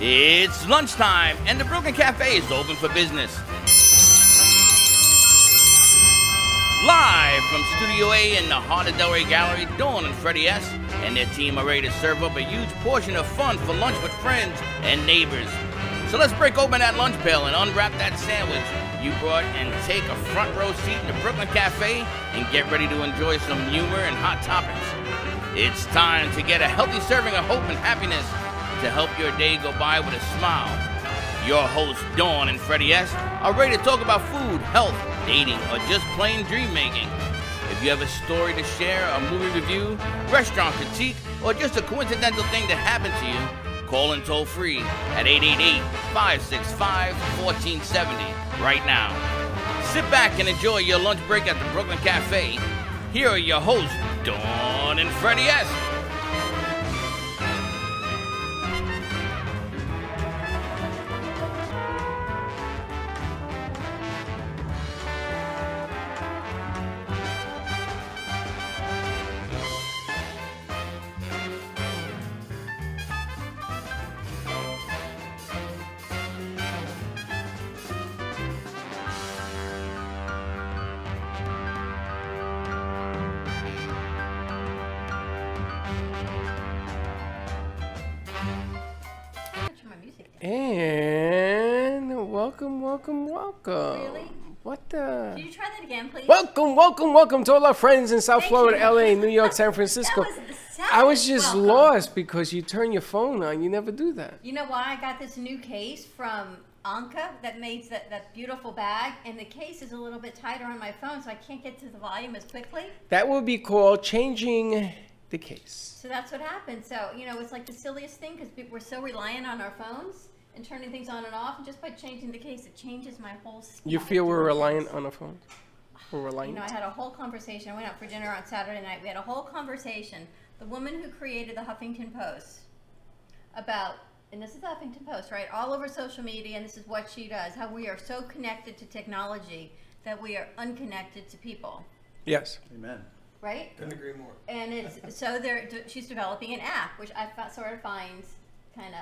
It's lunchtime, and the Brooklyn Cafe is open for business. Live from Studio A in the heart of Delray Gallery, Dawn and Freddie S. and their team are ready to serve up a huge portion of fun for lunch with friends and neighbors. So let's break open that lunch pail and unwrap that sandwich you brought and take a front row seat in the Brooklyn Cafe and get ready to enjoy some humor and hot topics. It's time to get a healthy serving of hope and happiness to help your day go by with a smile. Your hosts, Dawn and Freddie S., are ready to talk about food, health, dating, or just plain dream making. If you have a story to share, a movie review, restaurant critique, or just a coincidental thing that happened to you, call in toll free at 888-565-1470 right now. Sit back and enjoy your lunch break at the Brooklyn Cafe. Here are your hosts, Dawn and Freddie S. And welcome. Really? What the? Can you try that again, please? Welcome to all our friends in South Thank Florida, you. LA, New York, San Francisco. That was the sound. I was just Welcome. lost because you turn your phone on. You never do that. You know why I got this new case from Onthe that makes that beautiful bag, and the case is a little bit tighter on my phone, so I can't get to the volume as quickly. That would be called changing the case. So that's what happened. So, you know, it's like the silliest thing because we're so reliant on our phones and turning things on and off, and just by changing the case, it changes my whole scheme. You feel we're reliant on our phones? We're reliant? You know, I had a whole conversation. I went out for dinner on Saturday night. We had a whole conversation. The woman who created the Huffington Post about, and this is the Huffington Post, right? All over social media, and this is what she does, how we are so connected to technology that we are unconnected to people. Yes. Amen. Right? Couldn't agree more. And it's so she's developing an app, which I sort of find kind of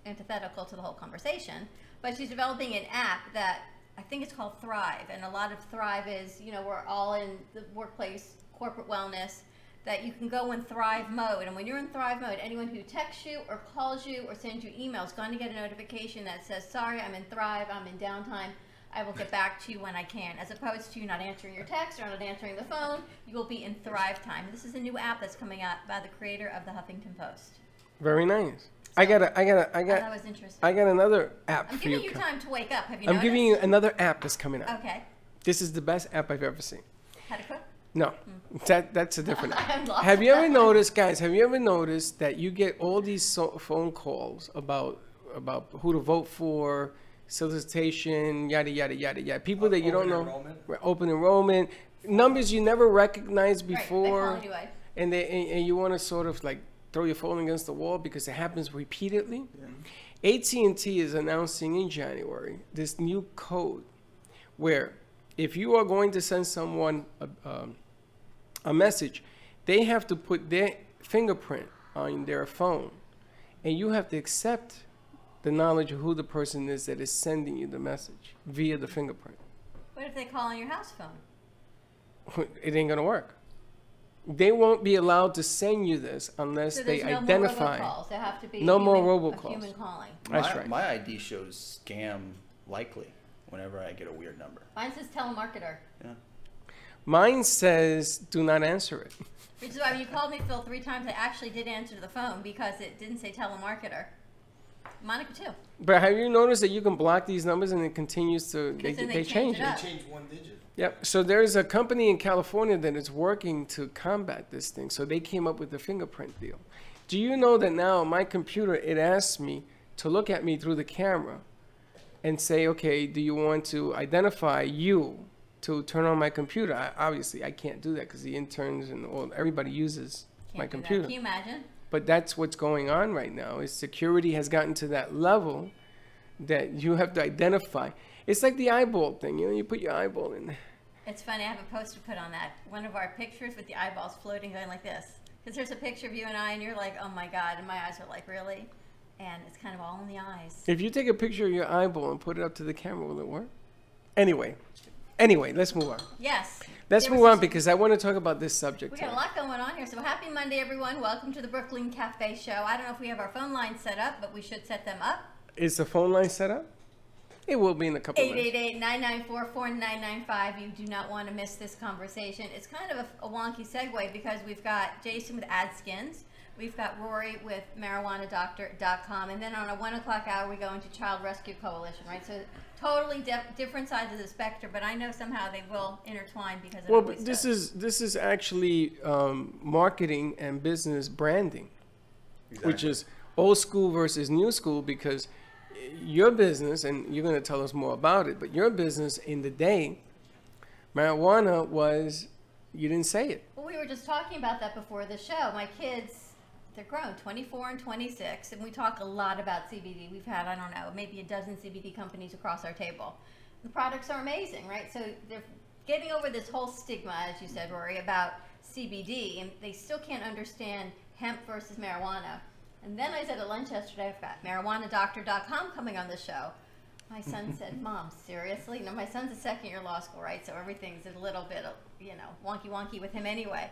antithetical to the whole conversation. But she's developing an app that I think it's called Thrive, and a lot of Thrive is, you know, we're all in the workplace, corporate wellness, that you can go in Thrive mode. And when you're in Thrive mode, anyone who texts you or calls you or sends you emails is going to get a notification that says, sorry, I'm in Thrive, I'm in downtime. I will get back to you when I can, as opposed to you not answering your text or not answering the phone. You will be in Thrive time. This is a new app that's coming out by the creator of the Huffington Post. Very nice. So, I got that was interesting. I got another app I'm for you. giving you time to wake up. Have you I'm noticed? giving you another app that's coming out. Okay. This is the best app I've ever seen. How to cook? No, that's a different app. I'm lost. Have you ever noticed, guys, that you get all these phone calls about who to vote for, solicitation, yada, yada, yada, yada. People that you don't know. Enrollment. Open enrollment. Numbers you never recognized before. Right, they call you and you want to sort of like throw your phone against the wall because it happens repeatedly. Yeah. AT&T is announcing in January this new code where if you are going to send someone a message, they have to put their fingerprint on their phone, and you have to accept the knowledge of who the person is that is sending you the message via the fingerprint. What if they call on your house phone? It ain't gonna work. They won't be allowed to send you this unless they identify. No more robocalls. There have to be no more robocalls. human calling. That's right. My ID shows scam likely whenever I get a weird number. Mine says telemarketer. Yeah. Mine says do not answer it. Which is why when you called me, Phil, 3 times, I actually did answer the phone because it didn't say telemarketer. Monica too. But have you noticed that you can block these numbers and it continues to, they change it? up. They change one digit. Yep. So there's a company in California that is working to combat this thing. So they came up with the fingerprint deal. Do you know that now on my computer, it asks me to look at me through the camera and say, okay, do you want to identify you to turn on my computer? Obviously, I can't do that because the interns and everybody uses my computer. Can you imagine? But that's what's going on right now is security has gotten to that level that you have to identify. It's like the eyeball thing, you know, you put your eyeball in there. It's funny, I have a poster put on that. One of our pictures with the eyeballs floating going like this. Because there's a picture of you and I, and you're like, oh my God, and my eyes are like, really? and it's kind of all in the eyes. If you take a picture of your eyeball and put it up to the camera, will it work? Anyway, let's move on. Yes. Let's move on because I want to talk about this subject. We got a lot going on here. So happy Monday, everyone. Welcome to the Brooklyn Cafe Show. I don't know if we have our phone lines set up, but we should set them up. Is the phone line set up? It will be in a couple of minutes. 888-994-4995. You do not want to miss this conversation. It's kind of a wonky segue because we've got Jason with AdSkins. We've got Rory with marijuanadoctor.com. And then on a 1 o'clock hour, we go into Child Rescue Coalition, right? So totally different sides of the spectrum, but I know somehow they will intertwine because it always does. This is actually marketing and business branding, which is old school versus new school, because your business, and you're going to tell us more about it, but your business in the day, marijuana was, you didn't say it. Well, we were just talking about that before the show. My kids, they're grown, 24 and 26, and we talk a lot about CBD. We've had, I don't know, maybe a dozen CBD companies across our table. The products are amazing, right? So they're getting over this whole stigma, as you said, Rory, about CBD, and they still can't understand hemp versus marijuana. And then I said at lunch yesterday, I've got marijuanadoctor.com coming on the show. My son said, Mom, seriously? No, my son's a second-year law school, right? So everything's a little bit, wonky with him anyway.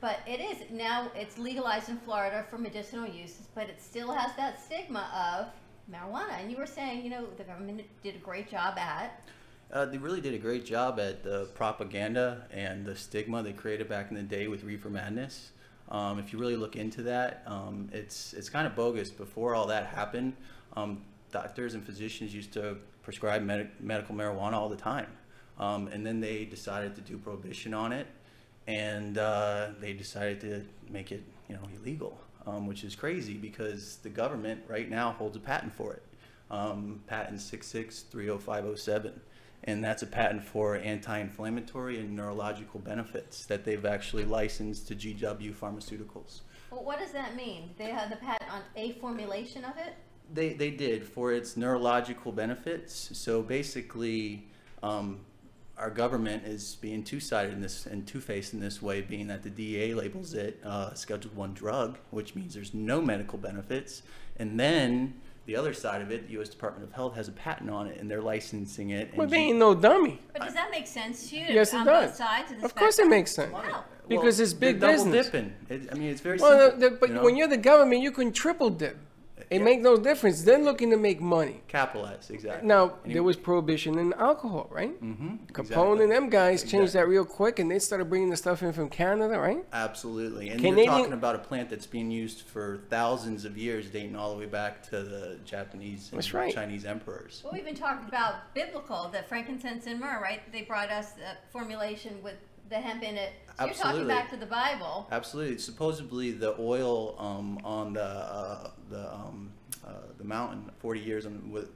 But it is, now it's legalized in Florida for medicinal uses, but it still has that stigma of marijuana. And you were saying, the government did a great job at. They really did a great job at the propaganda and the stigma they created back in the day with Reefer Madness. If you really look into that, it's kind of bogus. Before all that happened, doctors and physicians used to prescribe medical marijuana all the time. And then they decided to do prohibition on it. And they decided to make it, illegal, which is crazy because the government right now holds a patent for it, patent 6630507, and that's a patent for anti-inflammatory and neurological benefits that they've actually licensed to GW Pharmaceuticals. Well, what does that mean? They have the patent on a formulation of it? They did for its neurological benefits. So basically, our government is being two-sided in this and two-faced in this way, being that the DEA labels it Schedule I drug, which means there's no medical benefits, and then the other side of it, the U.S. Department of Health has a patent on it, and they're licensing it. Well, they ain't no dummy. But does that make sense to you? Yes, it on does. Both sides of the Of course, it makes sense. Wow. Because it's big business. Double dipping. It's very simple. But when you're the government, you can triple dip. It makes no difference. They're looking to make money. Capitalize, exactly. Now, there was prohibition in alcohol, right? Capone and them guys changed that real quick, and they started bringing the stuff in from Canada, right? Absolutely. And you're talking about a plant that's been used for thousands of years, dating all the way back to the Japanese and Chinese emperors. Well, we've been talking about biblical, the frankincense and myrrh, right? They brought us the formulation with the hemp in it. So you're talking back to the Bible. Absolutely. Supposedly the oil on the mountain 40 years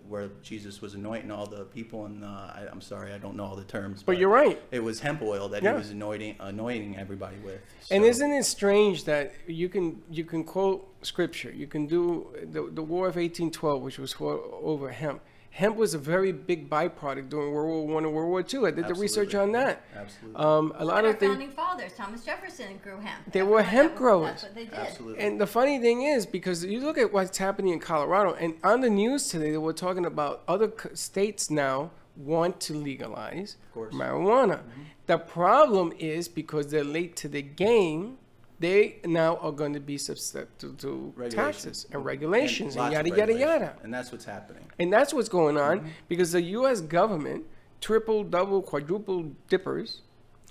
where Jesus was anointing all the people, and I'm sorry, I don't know all the terms. But you're right. It was hemp oil that he was anointing everybody with. So. And isn't it strange that you can quote scripture? You can do the War of 1812, which was over hemp. Hemp was a very big byproduct during World War I and World War II. I did the research on that. Absolutely. A lot of things. Founding fathers, Thomas Jefferson grew hemp. They were hemp growers. That's what they did. Absolutely. And the funny thing is, because you look at what's happening in Colorado, and on the news today, they were talking about other states now want to legalize marijuana. The problem is because they're late to the game, they now are going to be susceptible to taxes and regulations and yada, yada, yada. And that's what's happening. And that's what's going on because the U.S. government, triple, double, quadruple dippers,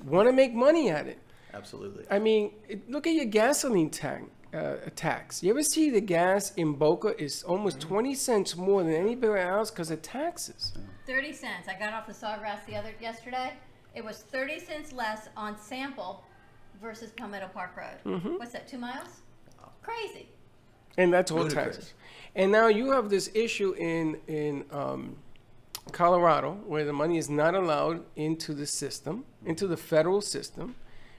want to make money at it. Absolutely. I mean, look at your gasoline tax. You ever see the gas in Boca is almost 20 cents more than anywhere else because of taxes? 30 cents. I got off the Sawgrass yesterday. It was 30 cents less on sample versus Palmetto Park Road. What's that, 2 miles? Crazy. And that's all taxes. And now you have this issue in Colorado where the money is not allowed into the system, into the federal system,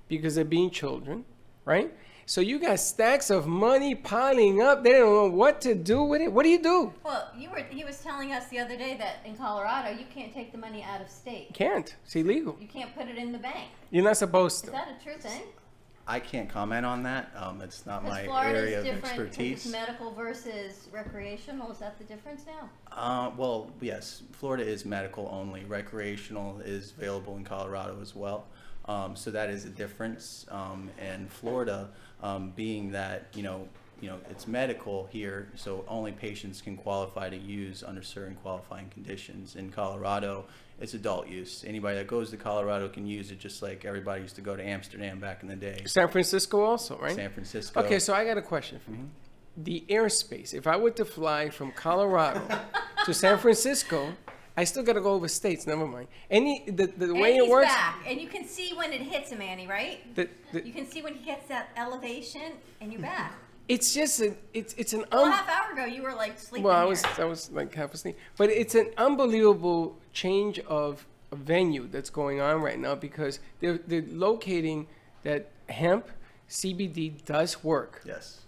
because they're being children, right? So you got stacks of money piling up. They don't know what to do with it. What do you do? Well, he was telling us the other day that in Colorado, you can't take the money out of state. Can't. It's illegal. You can't put it in the bank. You're not supposed to. Is that a true thing? I can't comment on that. It's not my Florida's area of different, expertise. it's medical versus recreational. Is that the difference now? Well, yes, Florida is medical only. Recreational is available in Colorado as well. So that is a difference. And Florida, being that, it's medical here, so only patients can qualify to use under certain qualifying conditions. In Colorado, it's adult use. Anybody that goes to Colorado can use it, just like everybody used to go to Amsterdam back in the day. San Francisco also, right? San Francisco. Okay, so I got a question for you. The airspace, if I were to fly from Colorado to San Francisco, I still got to go over states, never mind. The way And it works... back, and you can see when it hits him, Annie, right? You can see when he gets that elevation, and you're back. It's just it's an Well, a half hour ago, you were like sleeping. well, I here. was like half asleep, but it's an unbelievable change of a venue that's going on right now because they're locating that hemp CBD does work. Yes.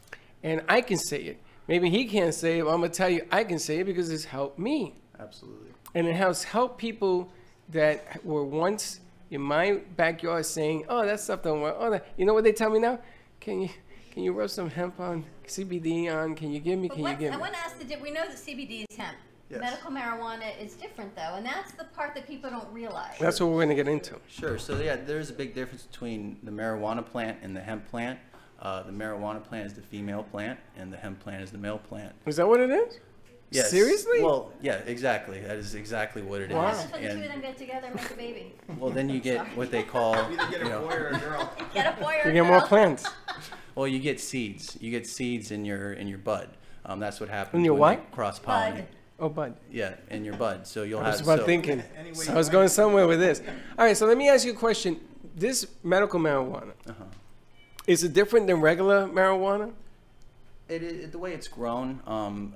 And I can say it. Maybe he can't say it, but I'm gonna tell you I can say it because it's helped me. Absolutely. And it has helped people that were once in my backyard saying, "Oh, that stuff don't work." Oh, you know what they tell me now? Can you rub some hemp on, CBD on? Can you give me? I want to ask we know that CBD is hemp. Yes. Medical marijuana is different though, and that's the part that people don't realize. That's what we're gonna get into. Sure. So yeah, there's a big difference between the marijuana plant and the hemp plant. The marijuana plant is the female plant, and the hemp plant is the male plant. Is that what it is? Yes. Seriously? Well, yeah, exactly. That is exactly what it is. What happens when the And- two of them get together and make a baby? Well, then you get what they call, Get a boy or a girl. Get a boy or You a get more girl. plants. well, you get seeds. You get seeds in your bud. That's what happens In your when what? they cross-pollinate. Bud. Oh, bud. Yeah, in your bud. So you'll I have. was about so- thinking. Anyway, So I was going somewhere with this. All right, so let me ask you a question. This medical marijuana, is it different than regular marijuana? The way it's grown,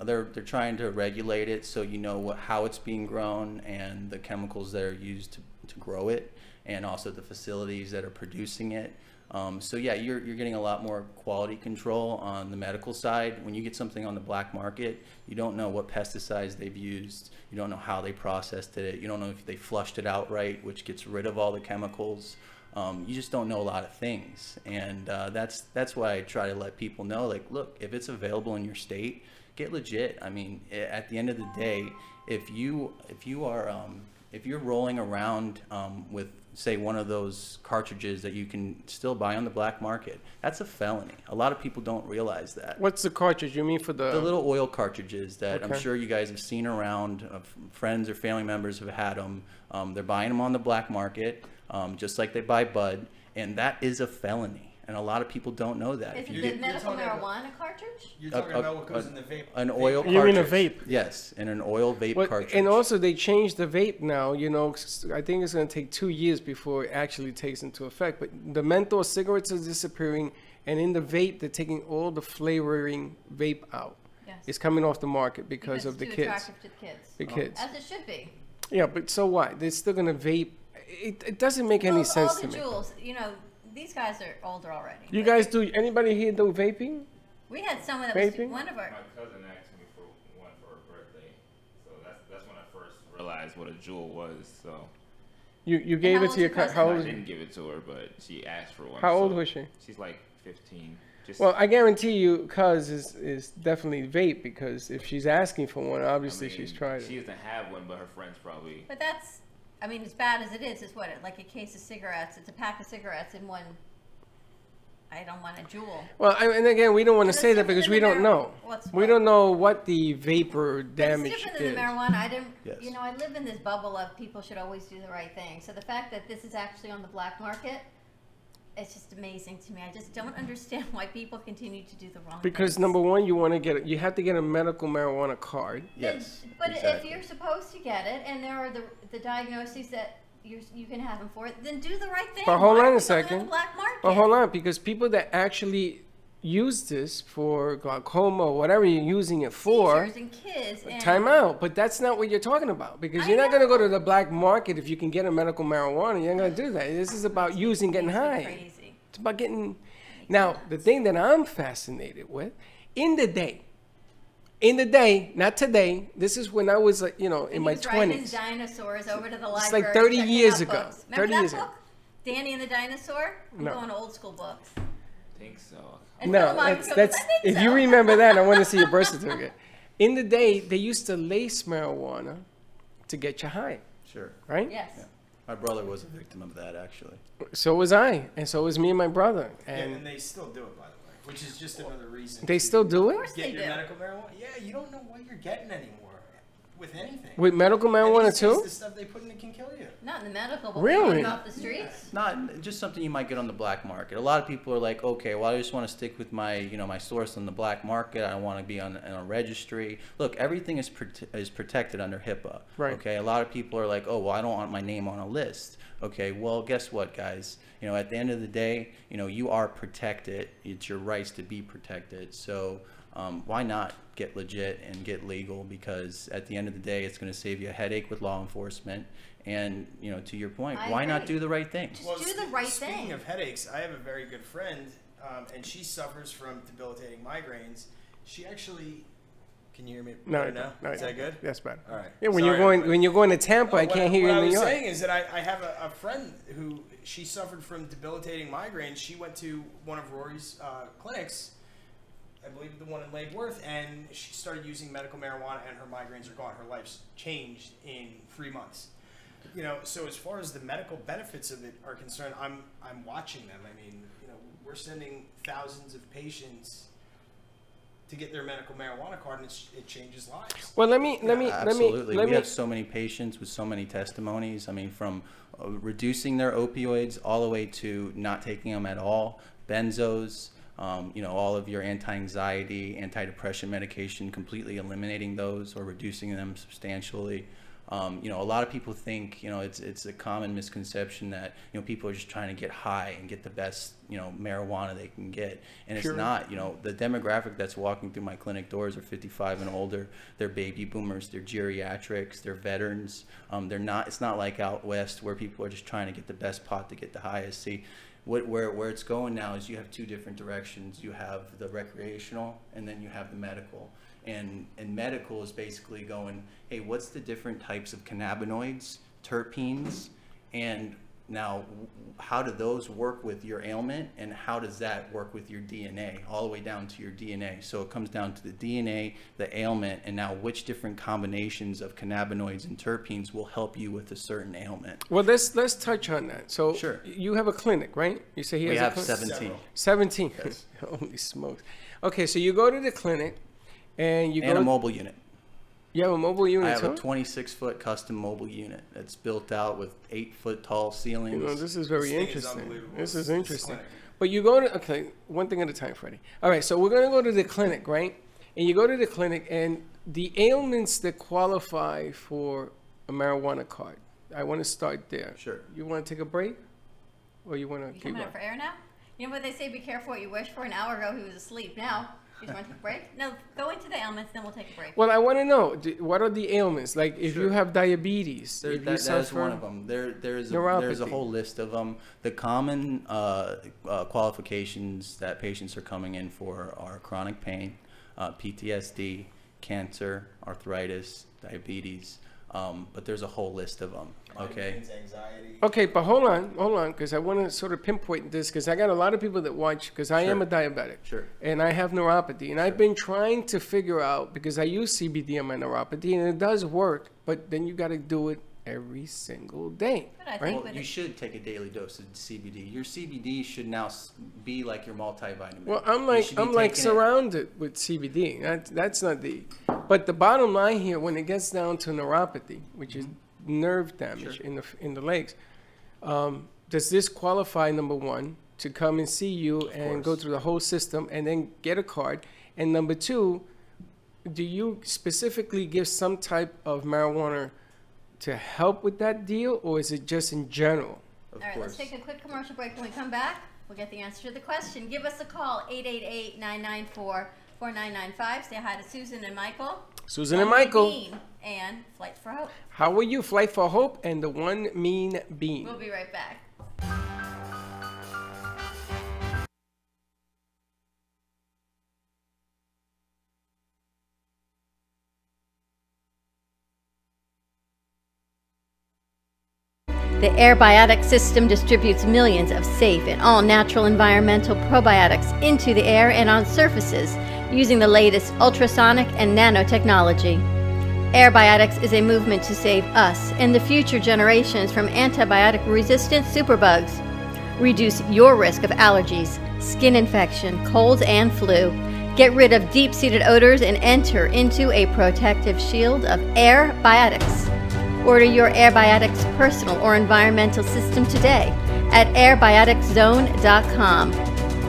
they're trying to regulate it so you know how it's being grown and the chemicals that are used to grow it, and also the facilities that are producing it. So yeah, you're getting a lot more quality control on the medical side. When you get something on the black market, you don't know what pesticides they've used. You don't know how they processed it. You don't know if they flushed it out right, which gets rid of all the chemicals. You just don't know a lot of things, and that's why I try to let people know, like, look, if it's available in your state, get legit. I mean, at the end of the day, if you're rolling around with, say, one of those cartridges that you can still buy on the black market, that's a felony. A lot of people don't realize that. What's the cartridge? You mean for The little oil cartridges that I'm Okay. sure you guys have seen around, friends or family members have had them. They're buying them on the black market, just like they buy bud, and that is a felony. And a lot of people don't know that. Is If you it get the medical talking about- marijuana cartridge? You're talking about what goes in the vape. an oil You mean a cartridge. vape? Yes, and an oil vape What, cartridge. and also they changed the vape now, I think it's going to take 2 years before it actually takes into effect. But the menthol cigarettes are disappearing, and in the vape, they're taking all the flavoring vape out. Yes. It's coming off the market because of it's the too kids. attractive to the kids. The kids. As it should be. Yeah, but so what? They're still going to vape. It doesn't make any Well, sense all to the me. jewels, these guys are older already. You but guys do, anybody here do vaping? We had someone that was Vaping? one of our. My cousin asked me for one for her birthday, so that's when I first realized what a jewel was. So You gave how it old's to your your cousin? cousin? How I old is didn't give it to her, but she asked for one. How old so was she? She's like 15. Just, Well, I guarantee you, cuz is definitely vape because if she's asking for one, obviously she's tried She it. doesn't have one, but her friends probably. But that's, as bad as it is, it's what, like a case of cigarettes. It's a pack of cigarettes in one. I don't want a jewel. Well, and again, we don't want to But say it's that because we different don't than know. what's We what. don't know what the vapor But damage it's different is. than the marijuana. I didn't, Yes. I live in this bubble of people should always do the right thing. So the fact that this is actually on the black market, it's just amazing to me. I just don't understand why people continue to do the wrong Because things. number one, you have to get a medical marijuana card. Yes, But if exactly. you're supposed to get it, and there are the diagnoses that you can have them for it, then do the right thing. But hold Why on are a we going second. on the black market? But hold on, because people that actually use this for glaucoma or whatever you're using it for, Seizures and kids. And time out. But that's not what you're talking about because I you're not going to go know. to the black market if you can get a medical marijuana. You're not going to do that. This is about using, getting Makes me high. Crazy. It's about getting. Now, the thing that I'm fascinated with, in the day, not today. This is when I was, in And my he was riding 20s. his dinosaurs over to the library. It's like 30 checking years out ago. books. 30 Remember that years ago. book? Danny and the Dinosaur? I'm No. going old school books. think so. And No, Philemon that's goes, that's. "I think If so." you remember that, I want to see your birth certificate. In the day, they used to lace marijuana to get you high, Sure. right? Yes. Yeah. My brother was a victim of that, actually. So was I, and so was me and my brother. Yeah, And and they still do it, by the way, which is just another reason. they to still do Of it course get they your do. medical marijuana. Yeah, you don't know what you're getting anymore with anything. with medical And marijuana these days, too. the stuff they put in it can kill you. Not in the medical, but Really? really? Off the streets. Not just something you might get on the black market. A lot of people are like, okay, well, I just want to stick with my, my source on the black market. I don't want to be on a registry. Look, everything is protected under HIPAA. Right. Okay. A lot of people are like, oh, well, I don't want my name on a list. Okay. Well, guess what, guys? At the end of the day, you are protected. It's your rights to be protected. So why not get legit and get legal? Because at the end of the day, it's going to save you a headache with law enforcement. And to your point, I why not agree. do the right thing? Just do the right Speaking thing. of headaches, I have a very good friend, and she suffers from debilitating migraines. She actually, can you hear me No, better now? no, Is that good? That's better. All right. Yeah, when Sorry, you're going to Tampa, I can't hear you what in I New was York. saying is that I have a friend who she suffered from debilitating migraines. She went to one of Rory's clinics, I believe the one in Lake Worth, and she started using medical marijuana, and her migraines are gone. Her life's changed in 3 months. So as far as the medical benefits of it are concerned, I'm watching them. I mean, we're sending thousands of patients to get their medical marijuana card, and it changes lives. Well, let me Absolutely. let We me. have so many patients with so many testimonies. I mean, from reducing their opioids all the way to not taking them at all, benzos, all of your anti-anxiety, antidepressant medication, completely eliminating those or reducing them substantially. A lot of people think, it's a common misconception that, people are just trying to get high and get the best, marijuana they can get. And it's Sure. not, the demographic that's walking through my clinic doors are 55 and older. They're baby boomers, they're geriatrics, they're veterans. It's not like out west where people are just trying to get the best pot to get the highest. See, where it's going now is you have two different directions. You have the recreational and then you have the medical. And medical is basically going, hey, what's the different types of cannabinoids, terpenes, and now how do those work with your ailment, and how does that work with your DNA, all the way down to your DNA? So it comes down to the DNA, the ailment, and now which different combinations of cannabinoids and terpenes will help you with a certain ailment. Well, let's touch on that. So Sure. you have a clinic, right? You say he We has have a clinic? 17. 17. Yes. Holy smokes. Okay, so you go to the clinic, and you And go. a mobile unit. You have a mobile unit I have too? a 26-foot custom mobile unit that's built out with 8-foot tall ceilings. This is very This thing is interesting. unbelievable. This is This interesting. clinic. But you go to, okay, one thing at a time, Freddie. All right, so we're going to go to the clinic, right? And you go to the clinic, and the ailments that qualify for a marijuana card. I want to start there. Sure. You want to take a break? Or you want to You keep coming going? up for air now? You know what they say, be careful what you wish for? An hour ago he was asleep. Now, you just want to take a break? No, go into the ailments, then we'll take a break. Well, I want to know, what are the ailments? Like if you Sure. have diabetes, There, if you that is suffer, one of them. There's a neuropathy. whole list of them. The common qualifications that patients are coming in for are chronic pain, PTSD, cancer, arthritis, diabetes. But there's a whole list of them. Okay. Migraines, anxiety. Okay, but hold on, because I want to sort of pinpoint this, because I got a lot of people that watch, because I am Sure. a diabetic. Sure. And I have neuropathy, and I've been trying to figure out, because I use CBD on my neuropathy, and it does work, but then you got to do it every single day, But I right? think Well, with you it, should take a daily dose of CBD. Your CBD should now be like your multivitamin. Well, I'm You like should be I'm like taking it- surrounded with CBD. That's not the, but the bottom line here, when it gets down to neuropathy, which is nerve damage Sure. in the legs, does this qualify, number one, to come and see you and go course. through the whole system and then get a card? And number two, do you specifically give some type of marijuana to help with that deal, or is it just in general? Of all right, course. let's take a quick commercial break. When we come back, we'll get the answer to the question. Give us a call, 888-994-4995. Say hi to Susan and Michael. Susan and One Michael, Bean and Flight for Hope. how are you? Flight for Hope and the One Mean Bean. We'll be right back. The Airbiotic system distributes millions of safe and all-natural environmental probiotics into the air and on surfaces using the latest ultrasonic and nanotechnology. Airbiotics is a movement to save us and the future generations from antibiotic-resistant superbugs. Reduce your risk of allergies, skin infection, colds, and flu. Get rid of deep-seated odors and enter into a protective shield of Airbiotics. Order your Airbiotics personal or environmental system today at airbioticszone.com.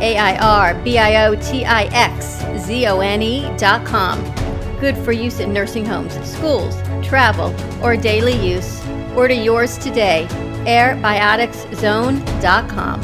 AIRBIOTIXZONE.com. Good for use in nursing homes, schools, travel, or daily use. Order yours today. airbioticszone.com.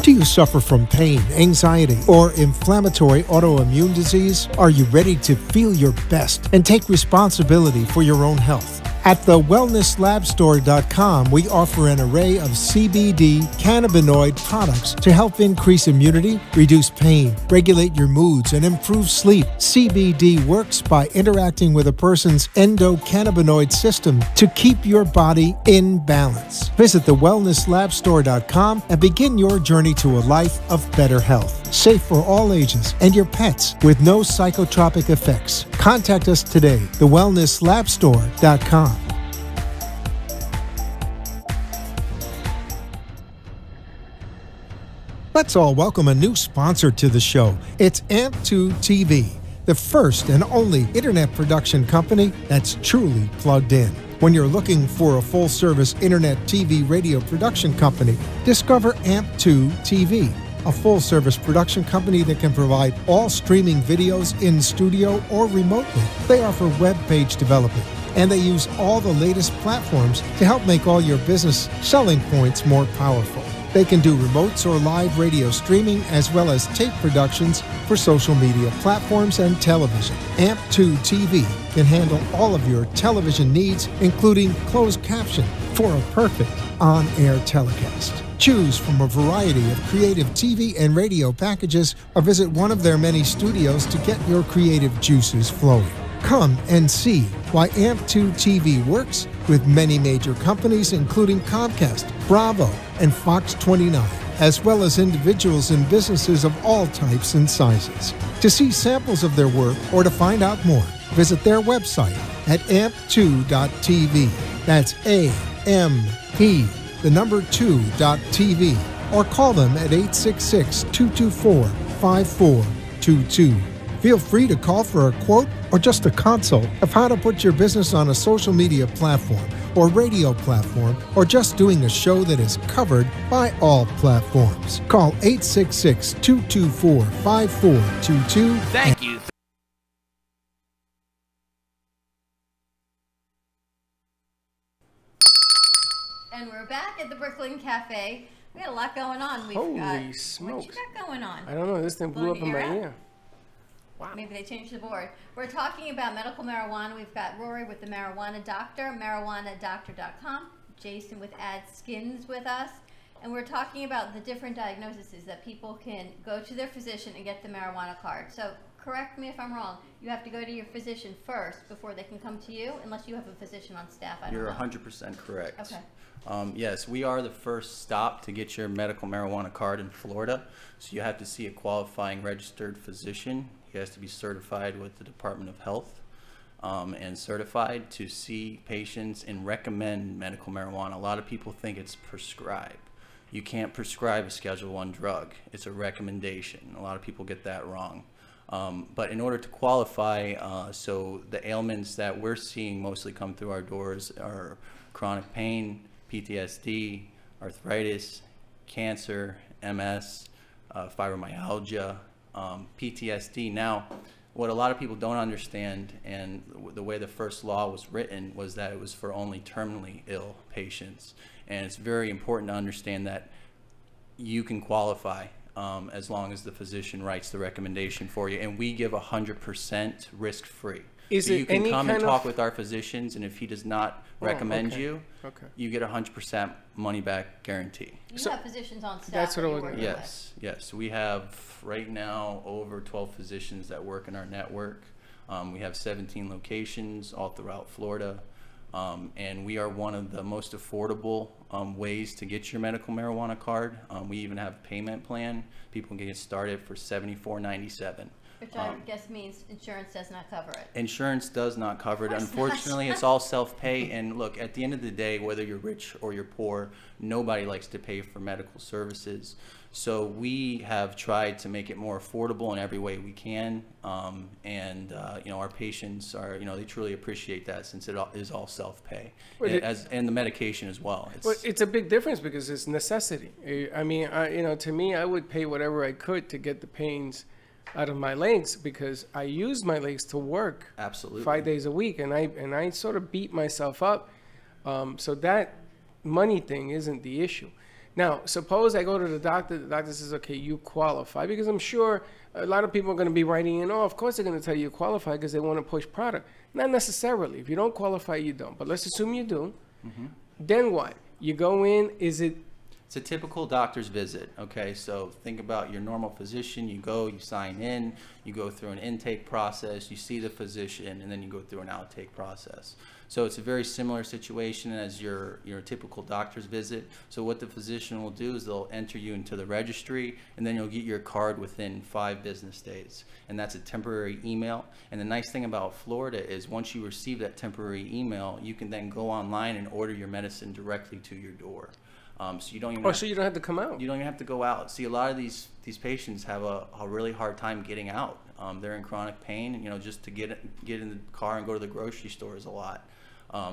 Do you suffer from pain, anxiety, or inflammatory autoimmune disease? Are you ready to feel your best and take responsibility for your own health? At thewellnesslabstore.com, we offer an array of CBD cannabinoid products to help increase immunity, reduce pain, regulate your moods, and improve sleep. CBD works by interacting with a person's endocannabinoid system to keep your body in balance. Visit thewellnesslabstore.com and begin your journey to a life of better health. Safe for all ages and your pets with no psychotropic effects. Contact us today, thewellnesslabstore.com. Let's all welcome a new sponsor to the show. It's onthe TV, the first and only internet production company that's truly plugged in. When you're looking for a full-service internet TV radio production company, discover onthe TV, a full-service production company that can provide all streaming videos in studio or remotely. They offer web page development, and they use all the latest platforms to help make all your business selling points more powerful. They can do remotes or live radio streaming as well as tape productions for social media platforms and television. onthe TV can handle all of your television needs, including closed caption for a perfect on-air telecast. Choose from a variety of creative TV and radio packages or visit one of their many studios to get your creative juices flowing. Come and see why onthe TV works with many major companies including Comcast, Bravo, and Fox 29, as well as individuals and businesses of all types and sizes. To see samples of their work or to find out more, visit their website at amp2.tv. That's A-M-P, the number 2.tv, or call them at 866-224-5422. Feel free to call for a quote or just a consult of how to put your business on a social media platform or radio platform, or just doing a show that is covered by all platforms. Call 866-224-5422. Thank you. And we're back at the Brooklyn Cafe. We got a lot going on. Holy smokes. What you got going on? I don't know. This thing blew up in my ear. Wow. Maybe they changed the board. We're talking about medical marijuana. We've got Rory with the Marijuana Doctor, marijuanadoctor.com. Jason with Ad Skins with us. And we're talking about the different diagnoses that people can go to their physician and get the marijuana card. So correct me if I'm wrong. You have to go to your physician first before they can come to you, unless you have a physician on staff. You're 100% correct. Okay. Yes, we are the first stop to get your medical marijuana card in Florida. So you have to see a qualifying registered physician. He has to be certified with the Department of Health and certified to see patients and recommend medical marijuana. A lot of people think it's prescribed. You can't prescribe a Schedule I drug. It's a recommendation. A lot of people get that wrong. But in order to qualify, so the ailments that we're seeing mostly come through our doors are chronic pain, PTSD, arthritis, cancer, MS, fibromyalgia, PTSD. Now, what a lot of people don't understand, and the way the first law was written, was that it was for only terminally ill patients. And it's very important to understand that you can qualify. as long as the physician writes the recommendation for you, and we give 100% risk-free. Is so it you can any come kind and talk of- with our physicians, and if he does not recommend okay. you, Okay. you get 100% money-back guarantee. You have physicians on staff. That's what that I you're was working gonna- with. Yes. We have right now over 12 physicians that work in our network. We have 17 locations all throughout Florida. And we are one of the most affordable ways to get your medical marijuana card. We even have a payment plan. People can get started for $74.97. Which I guess means insurance does not cover it. Insurance does not cover it. Of course Unfortunately, not. it's all self-pay. And look, at the end of the day, whether you're rich or you're poor, nobody likes to pay for medical services. So we have tried to make it more affordable in every way we can. You know, our patients are, you know, they truly appreciate that, since it is all self-pay, and the medication as well. It's a big difference because it's necessity. I mean, you know, to me, I would pay whatever I could to get the pains out of my legs, because I use my legs to work Absolutely. 5 days a week, and I sort of beat myself up. So that money thing isn't the issue. Now, suppose I go to the doctor says, okay, you qualify, because I'm sure a lot of people are going to be writing in, oh, of course they're going to tell you qualify because they want to push product. Not necessarily. If you don't qualify, you don't. But let's assume you do. Mm-hmm. Then what? You go in, It's a typical doctor's visit, okay? So think about your normal physician. You go, you sign in, you go through an intake process, you see the physician, and then you go through an outtake process. So it's a very similar situation as your typical doctor's visit. So what the physician will do is they'll enter you into the registry, and then you'll get your card within 5 business days. And that's a temporary email. And the nice thing about Florida is once you receive that temporary email, you can then go online and order your medicine directly to your door. So you don't even so you don't have to come out. You don't even have to go out. See, a lot of these patients have a really hard time getting out. They're in chronic pain, and, you know, just to get in the car and go to the grocery store is a lot.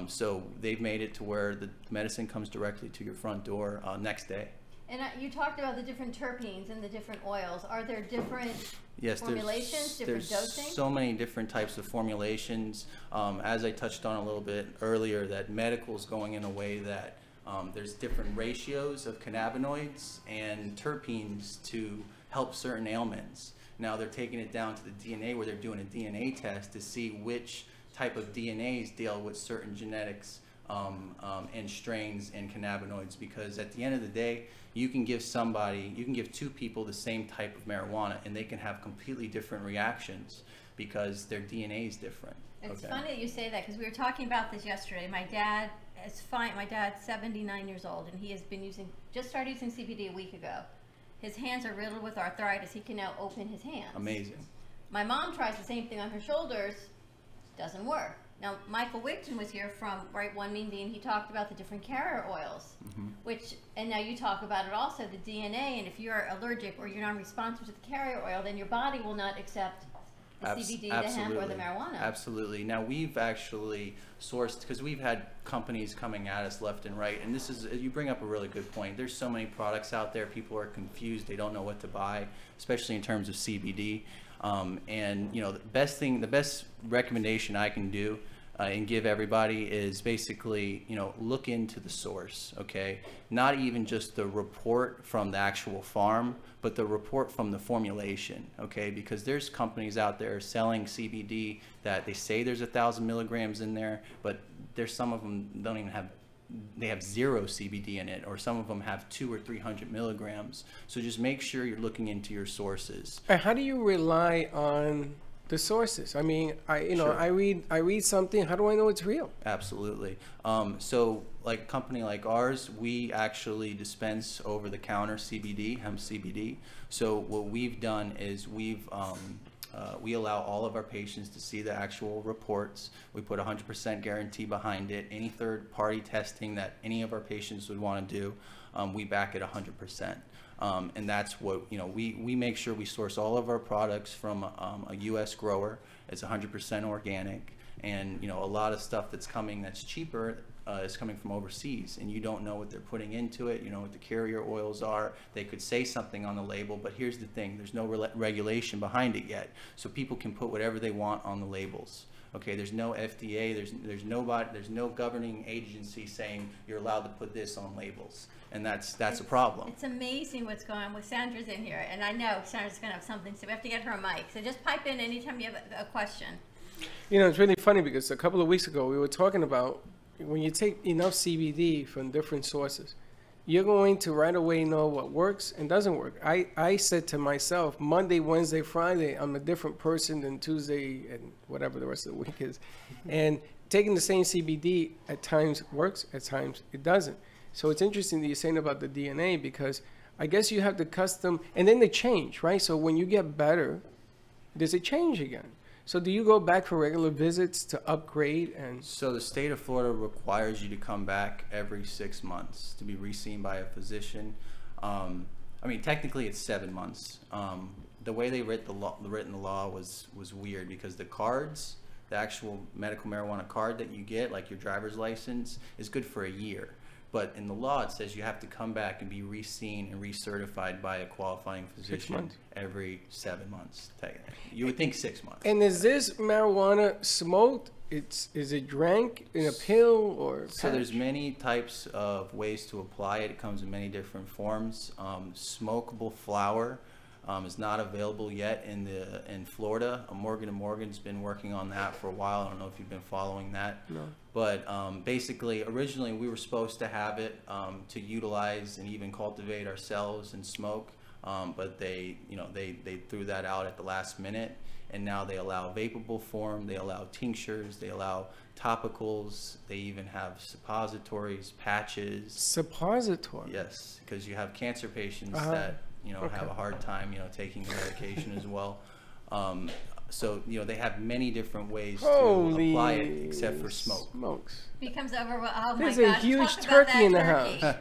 So they've made it to where the medicine comes directly to your front door next day. And you talked about the different terpenes and the different oils. Are there different Yes, formulations, different there's dosing? so many different types of formulations. As I touched on a little bit earlier, that medical is going in a way that there's different ratios of cannabinoids and terpenes to help certain ailments. Now they're taking it down to the DNA, where they're doing a DNA test to see which type of DNAs deal with certain genetics and strains and cannabinoids, because at the end of the day, you can give 2 people the same type of marijuana, and they can have completely different reactions because their DNA is different. It's Okay. funny that you say that, because we were talking about this yesterday. My dad is fine. My dad's 79 years old, and he has been just started using CBD a week ago. His hands are riddled with arthritis. He can now open his hands. Amazing. My mom tries the same thing on her shoulders. Doesn't work. Now, Michael Wigton was here from Right One Mindy, and he talked about the different carrier oils, and now you talk about it also, the DNA, and if you're allergic or you're non-responsive to the carrier oil, then your body will not accept the CBD, the hemp, or the marijuana. Absolutely. Now we've actually sourced, because we've had companies coming at us left and right, and this is, you bring up a really good point. There's so many products out there, people are confused, they don't know what to buy, especially in terms of CBD. And you know, the best recommendation I can do and give everybody is basically, you know, look into the source, okay? Not even just the report from the actual farm, but the report from the formulation, okay? Because there's companies out there selling CBD that they say there's 1,000 milligrams in there, but there's some of them don't even have, they have 0 CBD in it, or some of them have 200 or 300 milligrams. So just make sure you're looking into your sources. And how do you rely on the sources? I mean, Sure. I read something. How do I know it's real? Absolutely. So like a company like ours, we actually dispense over-the-counter CBD, hemp CBD. So what we've done is we allow all of our patients to see the actual reports. We put 100% guarantee behind it. Any third-party testing that any of our patients would want to do, we back it 100%. And that's what, you know, we make sure we source all of our products from a U.S. grower. It's 100% organic. And, you know, a lot of stuff that's coming that's cheaper is coming from overseas, and you don't know what they're putting into it. You know what the carrier oils are. They could say something on the label, but here's the thing, there's no regulation behind it yet. So people can put whatever they want on the labels. Okay, there's no FDA, there's no governing agency saying you're allowed to put this on labels, and that's a problem. It's amazing what's going on with Sandra's in here, and I know Sandra's going to have something, so we have to get her a mic. So just pipe in anytime you have a question. You know, it's really funny because a couple of weeks ago we were talking about when you take enough CBD from different sources, you're going to right away know what works and doesn't work. I said to myself, Monday, Wednesday, Friday, I'm a different person than Tuesday and whatever the rest of the week is. And taking the same CBD at times works, at times it doesn't. So it's interesting that you're saying about the DNA, because I guess you have the custom, and then they change, right? So when you get better, does it change again? So do you go back for regular visits to upgrade? And so the state of Florida requires you to come back every 6 months to be re-seen by a physician. I mean, technically it's 7 months. The way they written the law was weird, because the cards, the actual medical marijuana card that you get, like your driver's license, is good for a year. But in the law, it says you have to come back and be re-seen and recertified by a qualifying physician every 7 months. You would think 6 months. And is this marijuana smoked? Is it drank in a pill or patch? So there's many types of ways to apply it. It comes in many different forms. Smokable flower is not available yet in Florida. Morgan & Morgan's been working on that for a while. I don't know if you've been following that. No. But basically, originally we were supposed to have it to utilize and even cultivate ourselves and smoke, but they threw that out at the last minute, and now they allow vapable form, they allow tinctures, they allow topicals, they even have suppositories, patches. Suppository? Yes, because you have cancer patients that have a hard time taking the medication as well. So they have many different ways to apply it, except for smoke. Smokes. Becomes over. Oh my There's gosh! a huge Talk about turkey that in the turkey. house.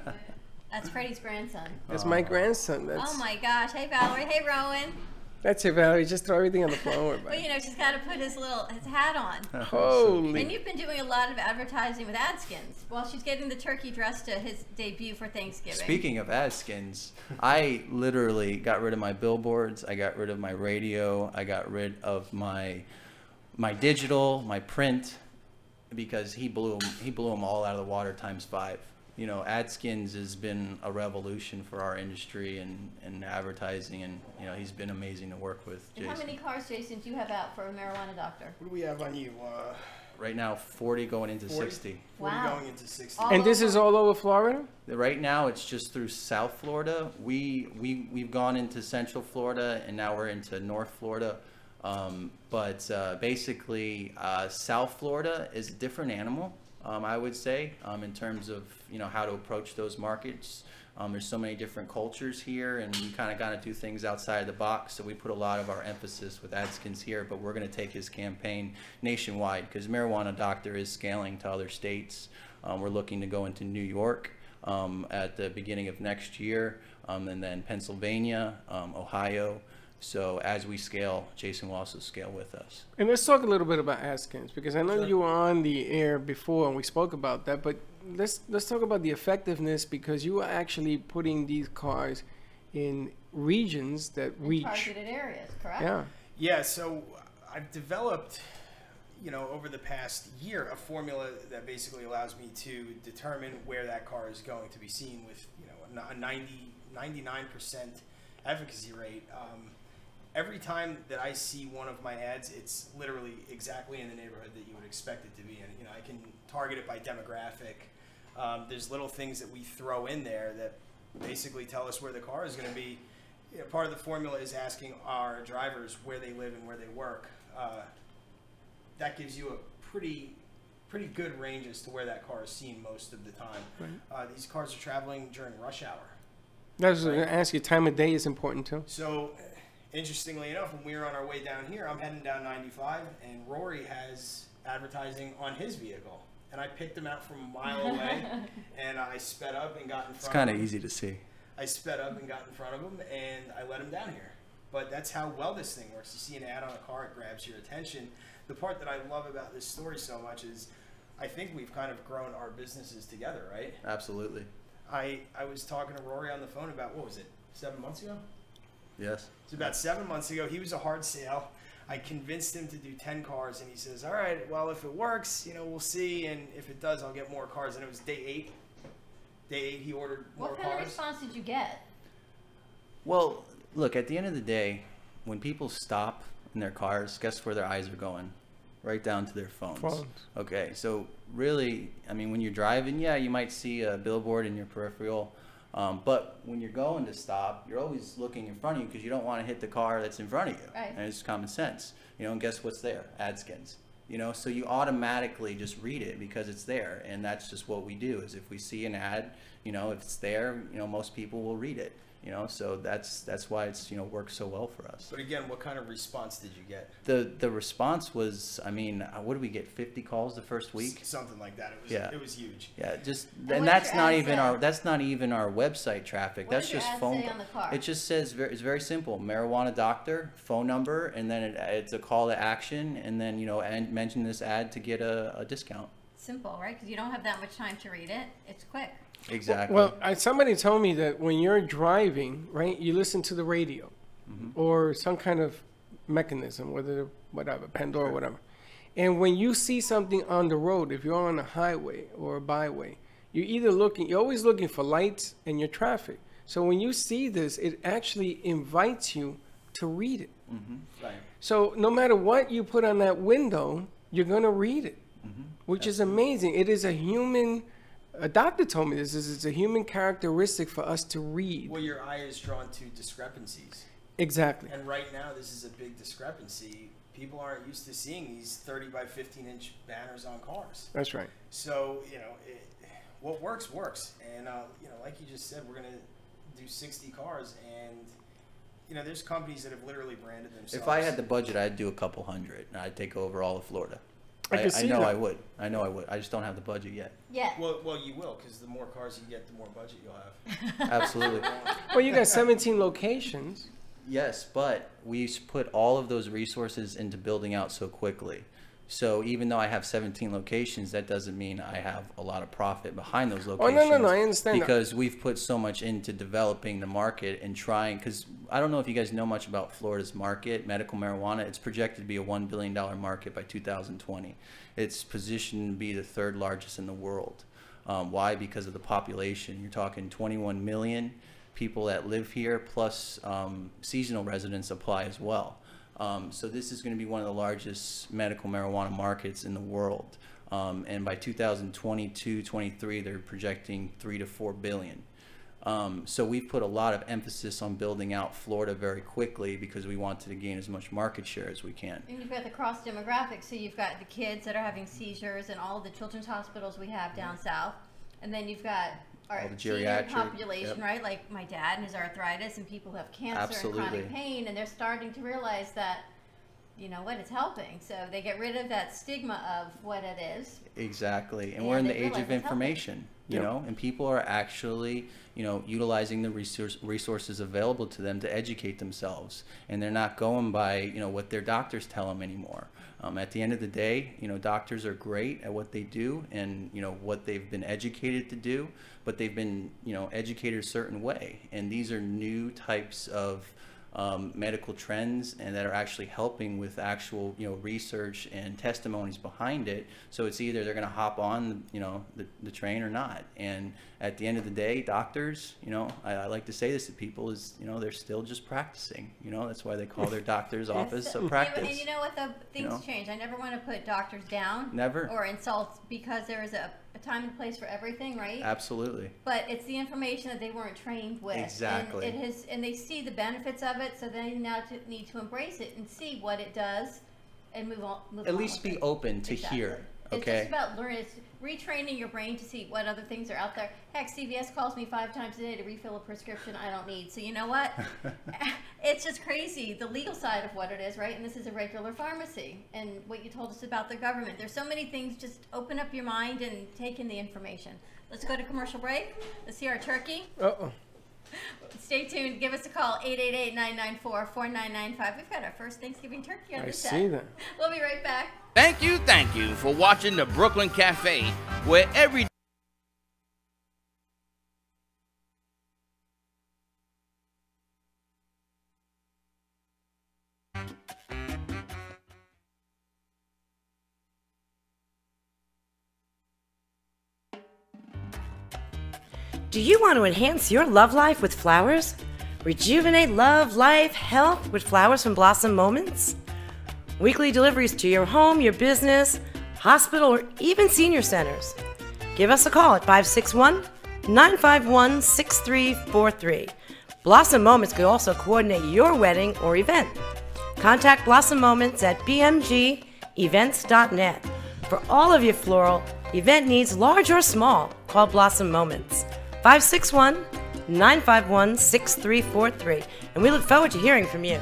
That's Freddie's grandson. That's my grandson. Oh my gosh! Hey Valerie. Hey Rowan. That's it, Valerie. Just throw everything on the floor. But she's got to put his hat on. Holy. And you've been doing a lot of advertising with Adskins while she's getting the turkey dressed to his debut for Thanksgiving. Speaking of Adskins, I literally got rid of my billboards. I got rid of my radio. I got rid of my digital, my print, because he blew them all out of the water times 5. Adskins has been a revolution for our industry and advertising, and he's been amazing to work with. And Jason. how many cars, Jason, do you have out for a marijuana doctor? What do we have on you? Right now, 40 going into 60. 40 Wow. going into 60. And this is all over Florida? Right now, it's just through South Florida. We've gone into Central Florida, and now we're into North Florida. But basically, South Florida is a different animal, I would say, in terms of how to approach those markets. There's so many different cultures here, and we kind of got to do things outside of the box. So we put a lot of our emphasis with Adskins here, but we're going to take his campaign nationwide, because Marijuana Doctor is scaling to other states. We're looking to go into New York at the beginning of next year, and then Pennsylvania, Ohio. So as we scale, Jason will also scale with us. And let's talk a little bit about Adskins, because I know you were on the air before and we spoke about that, but let's talk about the effectiveness, because you are actually putting these cars in regions that reach Targeted areas, correct? Yeah. Yeah, so I've developed, over the past year, a formula that basically allows me to determine where that car is going to be seen with, a 99% efficacy rate. Every time that I see one of my ads, it's literally exactly in the neighborhood that you would expect it to be in. I can target it by demographic. There's little things that we throw in there that basically tell us where the car is going to be. Part of the formula is asking our drivers where they live and where they work. That gives you a pretty good range as to where that car is seen most of the time. Right. These cars are traveling during rush hour. I was going to ask you, time of day is important too. So, interestingly enough, when we were on our way down here, I'm heading down 95, and Rory has advertising on his vehicle. And I picked him out from a mile away, and I sped up and got in front of him. It's kind of easy to see. I sped up and got in front of him, and I let him down here. But that's how well this thing works. You see an ad on a car, it grabs your attention. The part that I love about this story so much is I think we've kind of grown our businesses together, right? Absolutely. I was talking to Rory on the phone about, what was it, 7 months ago? Yes. It's about 7 months ago. He was a hard sale. I convinced him to do 10 cars, and he says, all right, well, if it works, we'll see, and if it does, I'll get more cars. And it was day 8. Day 8, he ordered more cars. What kind of response did you get? Well, look, at the end of the day, when people stop in their cars, guess where their eyes are going? Right down to their phones. Okay, so really, I mean, when you're driving, yeah, you might see a billboard in your peripheral, but when you're going to stop, you're always looking in front of you because you don't want to hit the car that's in front of you. Right. And it's common sense. And guess what's there? Ad skins. So you automatically just read it because it's there, and that's just what we do. Is if we see an ad, if it's there, most people will read it. So that's why it's works so well for us. But again, what kind of response did you get? The response was, I mean, what did we get? 50 calls the first week? Something like that. It was huge. Yeah, and that's not even our website traffic. What That's does your just ad phone. say on the car? It just says it's very simple: marijuana doctor, phone number, and then it's a call to action, and then and mention this ad to get a discount. Simple, right? Because you don't have that much time to read it. It's quick. Exactly. Well, somebody told me that when you're driving, right, you listen to the radio or some kind of mechanism, whatever, Pandora, whatever. And when you see something on the road, if you're on a highway or a byway, you're always looking for lights and your traffic. So when you see this, it actually invites you to read it. Right. So no matter what you put on that window, you're going to read it, which is amazing. It is a doctor told me this, it's a human characteristic for us to read. Well, your eye is drawn to discrepancies. Exactly. And right now, this is a big discrepancy. People aren't used to seeing these 30 by 15-inch banners on cars. That's right. So, what works, works. And, like you just said, we're going to do 60 cars. And, there's companies that have literally branded themselves. If I had the budget, I'd do a couple hundred, and I'd take over all of Florida. I know I would. I know I would. I just don't have the budget yet. Yeah. Well, you will, because the more cars you get, the more budget you'll have. Absolutely. Well, you got 17 locations. Yes, but we put all of those resources into building out so quickly. So even though I have 17 locations, that doesn't mean I have a lot of profit behind those locations. Oh, no, I understand because we've put so much into developing the market and trying, because I don't know if you guys know much about Florida's market, medical marijuana. It's projected to be a $1 billion market by 2020. It's positioned to be the 3rd largest in the world. Why? Because of the population. You're talking 21 million people that live here, plus seasonal residents apply as well. So this is going to be one of the largest medical marijuana markets in the world. And by 2022-23, they're projecting 3 to 4 billion. So we've put a lot of emphasis on building out Florida very quickly because we wanted to gain as much market share as we can. And you've got the cross demographics, so you've got the kids that are having seizures and all the children's hospitals we have down south. And then you've got our all the senior geriatric population, right? Like my dad and his arthritis, and people who have cancer and chronic pain, and they're starting to realize that, it's helping. So they get rid of that stigma of what it is. Exactly. And we're in the age of information, and people are actually, utilizing the resources available to them to educate themselves. And they're not going by, what their doctors tell them anymore. At the end of the day, doctors are great at what they do and, what they've been educated to do, but they've been, educated a certain way. And these are new types of medical trends and that are actually helping with actual research and testimonies behind it. So it's either they're going to hop on the train or not. And at the end of the day, doctors, I like to say this to people, is they're still just practicing. That's why they call their doctor's office a practice. And you know what, things change. I never want to put doctors down, never, or insult, because there is a time and place for everything, right? Absolutely. But it's the information that they weren't trained with. Exactly. And they see the benefits of it, so they now need to embrace it and see what it does, and move on. At least be open to hear. Okay. It's just about learning. It's retraining your brain to see what other things are out there. Heck, CVS calls me 5 times a day to refill a prescription I don't need. So you know what? It's just crazy, the legal side of what it is, right? And this is a regular pharmacy. And what you told us about the government. There's so many things. Just open up your mind and take in the information. Let's go to commercial break. Let's see our turkey. Uh-oh. Stay tuned. Give us a call, 888-994-4995. We've got our first Thanksgiving turkey on the set. I see that. We'll be right back. Thank you for watching the Brooklyn Cafe, where every Do you want to enhance your love life with flowers? Rejuvenate love, life, health with flowers from Blossom Moments? Weekly deliveries to your home, your business, hospital, or even senior centers. Give us a call at 561-951-6343. Blossom Moments could also coordinate your wedding or event. Contact Blossom Moments at bmgevents.net. For all of your floral event needs, large or small, call Blossom Moments. 561-951-6343. And we look forward to hearing from you.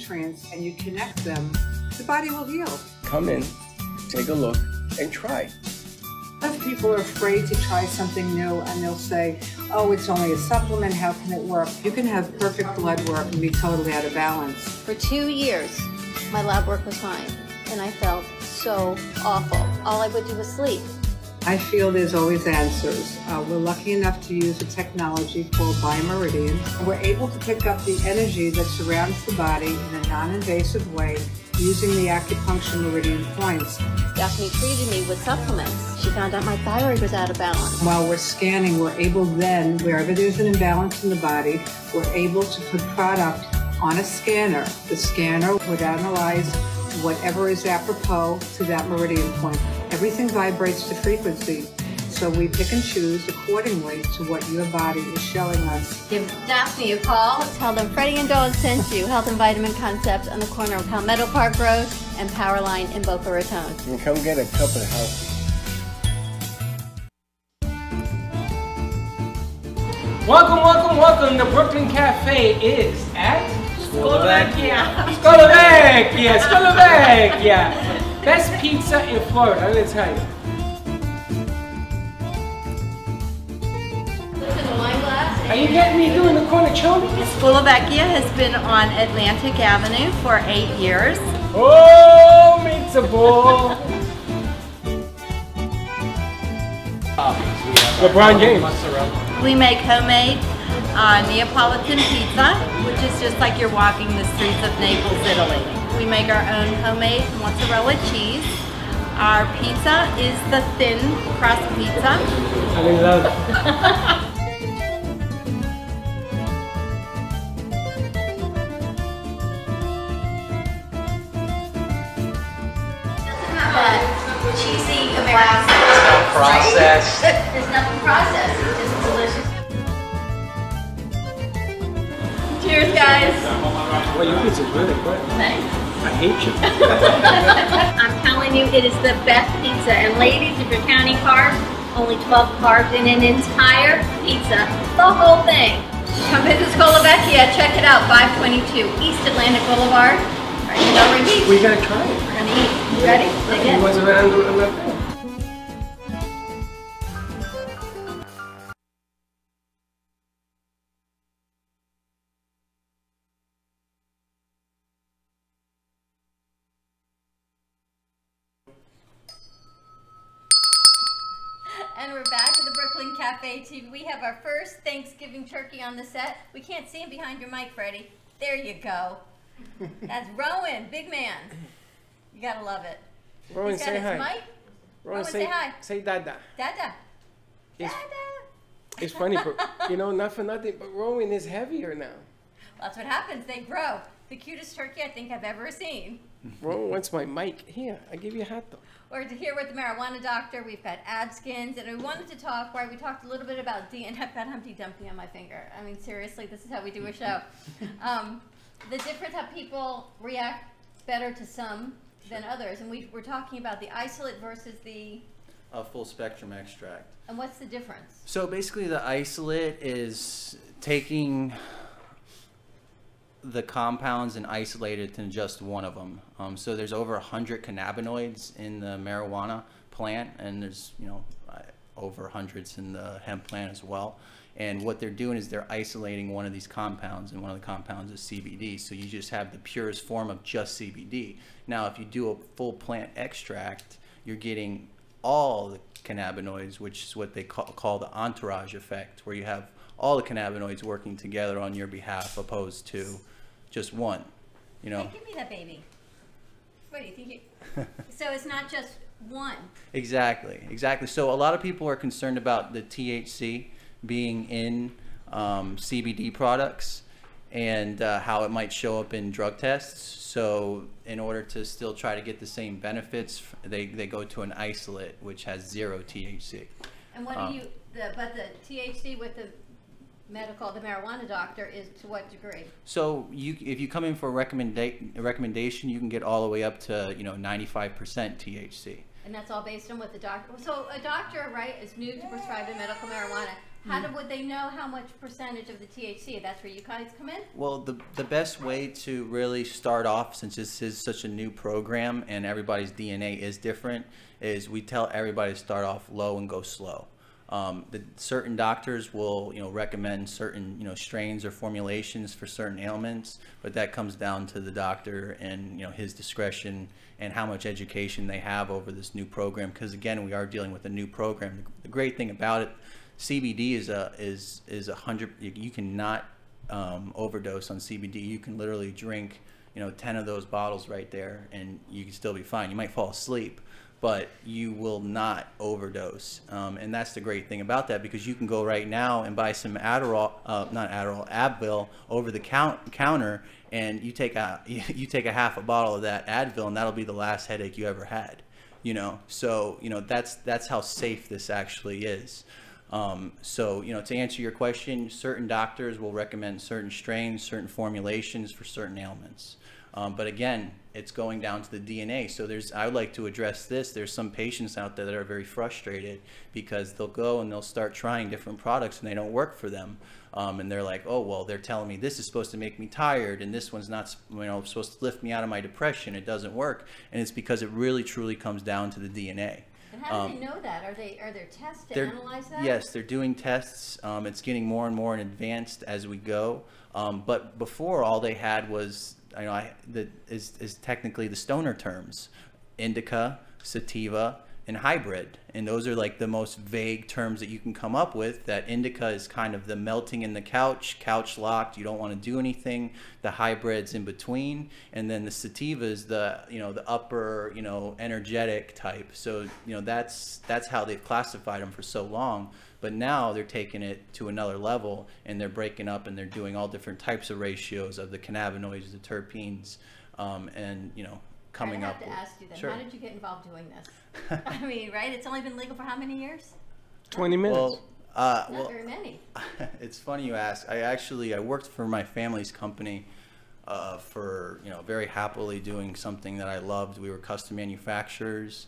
nutrients and you connect them, the body will heal. Come in, take a look, and try. Most people are afraid to try something new and they'll say, oh, it's only a supplement, how can it work? You can have perfect blood work and be totally out of balance. For 2 years, my lab work was fine, and I felt so awful. All I would do was sleep. I feel there's always answers. We're lucky enough to use a technology called Biomeridian. We're able to pick up the energy that surrounds the body in a non-invasive way using the acupuncture meridian points. Daphne treated me with supplements. She found out my thyroid was out of balance. While we're scanning, we're able then, wherever there's an imbalance in the body, we're able to put product on a scanner. The scanner would analyze whatever is apropos to that meridian point. Everything vibrates to frequency, so we pick and choose accordingly to what your body is showing us. Give Daphne a call. Tell them Freddie and Dawn sent you. Health and Vitamin Concept on the corner of Palmetto Park Road and Powerline in Boca Raton. And come get a cup of health. Welcome, welcome, welcome. The Brooklyn Cafe is at Slovakia. Best pizza in Florida, I'm gonna tell you. Are you getting me doing the cornicione? Slovakia has been on Atlantic Avenue for 8 years. Oh, pizza ball. LeBron James. We make homemade Neapolitan pizza, which is just like you're walking the streets of Naples, Italy. We make our own homemade mozzarella cheese. Our pizza is the thin crust pizza. I'm in love. That cheesy American Processed. There's nothing processed. It's just delicious. Cheers, guys. Well, your pizza's really good. Thanks. I hate you. I'm telling you, it is the best pizza. And ladies, if you're counting carbs, only 12 carbs in an entire pizza. The whole thing. Come visit Slovakia. Check it out. 522 East Atlantic Boulevard. Right in Delray Beach. We gotta try it. We're gonna eat. You ready? Dig in. He was around the thing. And we're back at the Brooklyn Brooklyn Cafe TV. We have our first Thanksgiving turkey on the set. We can't see him behind your mic, Freddie. There you go. That's Rowan, big man. You gotta love it. Rowan, say hi. Mic. Rowan, say hi. Say dada. Dada. It's, Dada. it's funny, but you know, not for nothing, but Rowan is heavier now. Well, that's what happens. They grow. The cutest turkey I think I've ever seen. Rowan wants my mic. Here, I give you a hot dog. We're here with the marijuana doctor. We've got Adskins, and we wanted to talk, right? We talked a little bit about DNA. I've got Humpty Dumpty on my finger. I mean, seriously, this is how we do a show. The difference how people react better to some than others, and we're talking about the isolate versus the full spectrum extract. And what's the difference? So basically, the isolate is taking the compounds and isolate it to just one of them. So there's over 100 cannabinoids in the marijuana plant, and there's over hundreds in the hemp plant as well. And what they're doing is they're isolating one of these compounds, and one of the compounds is CBD. So you just have the purest form of just CBD. Now, if you do a full plant extract, you're getting all the cannabinoids, which is what they call the entourage effect, where you have all the cannabinoids working together on your behalf, opposed to just one. Hey, give me that baby. What do you think? So it's not just one. Exactly. So a lot of people are concerned about the THC being in CBD products and how it might show up in drug tests. So in order to still try to get the same benefits, they go to an isolate, which has 0 THC. And what do you, but the THC with the marijuana doctor is to what degree? So if you come in for a recommendation, you can get all the way up to 95% THC. And that's all based on what the doctor. So a doctor, right, is new to prescribing medical marijuana. How would they know how much percentage of the THC? That's where you guys come in? Well, the best way to really start off, since this is such a new program and everybody's DNA is different, is we tell everybody to start off low and go slow. Certain doctors will, recommend certain, strains or formulations for certain ailments, but that comes down to the doctor and, his discretion and how much education they have over this new program. Because again, we are dealing with a new program. The great thing about it, CBD is 100. You cannot overdose on CBD. You can literally drink, 10 of those bottles right there, and you can still be fine. You might fall asleep, but you will not overdose. And that's the great thing about that, because you can go right now and buy some Advil over the counter, and you take a half a bottle of that Advil, and that'll be the last headache you ever had. So that's how safe this actually is. So to answer your question, certain doctors will recommend certain strains, certain formulations for certain ailments. But again, it's going down to the DNA. So I would like to address this. There's some patients out there that are very frustrated because they'll go and they'll start trying different products and they don't work for them. And they're like, oh, well, they're telling me this is supposed to make me tired and this one's not, supposed to lift me out of my depression. It doesn't work. And it's because it really, truly comes down to the DNA. And how do they know that? Are there tests to analyze that? Yes, they're doing tests. It's getting more and more advanced as we go. But before, all they had was, is technically the stoner terms: indica, sativa, and hybrid. And those are like the most vague terms that you can come up with. That indica is kind of the melting in the couch locked, you don't want to do anything. The hybrid's in between, and then the sativa is the the upper energetic type. So that's how they've classified them for so long. But now they're taking it to another level, and they're breaking up and they're doing all different types of ratios of the cannabinoids, the terpenes, and coming up. I have to ask you then, sure. How did you get involved doing this? I mean, right? It's only been legal for how many years? 20 minutes. Not very many. It's funny you ask. I worked for my family's company for very happily doing something that I loved. We were custom manufacturers.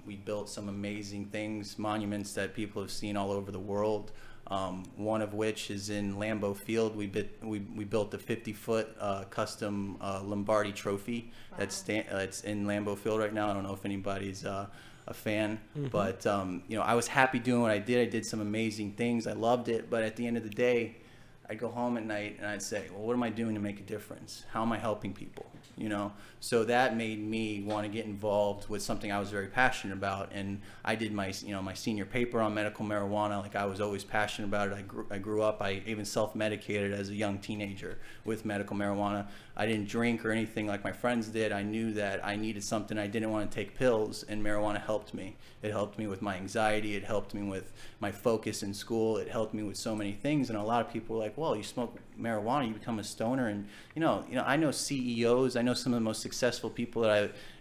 We built some amazing things, monuments that people have seen all over the world. One of which is in Lambeau Field. We built a 50-foot custom Lombardi trophy. Wow. It's in Lambeau Field right now. I don't know if anybody's a fan, but I was happy doing what I did. I did some amazing things. I loved it, but at the end of the day, I'd go home at night and I'd say, well, what am I doing to make a difference? How am I helping people? you know. So that made me want to get involved with something I was very passionate about, and I did my, you know, my senior paper on medical marijuana. Like, I was always passionate about it. I grew up, I even self-medicated as a young teenager with medical marijuana. I didn't drink or anything like my friends did. I knew that I needed something. I didn't want to take pills, and marijuana helped me. It helped me with my anxiety. It helped me with my focus in school. It helped me with so many things. And a lot of people are like, well, you smoke marijuana, you become a stoner. And you know, I know CEOs. I know some of the most successful people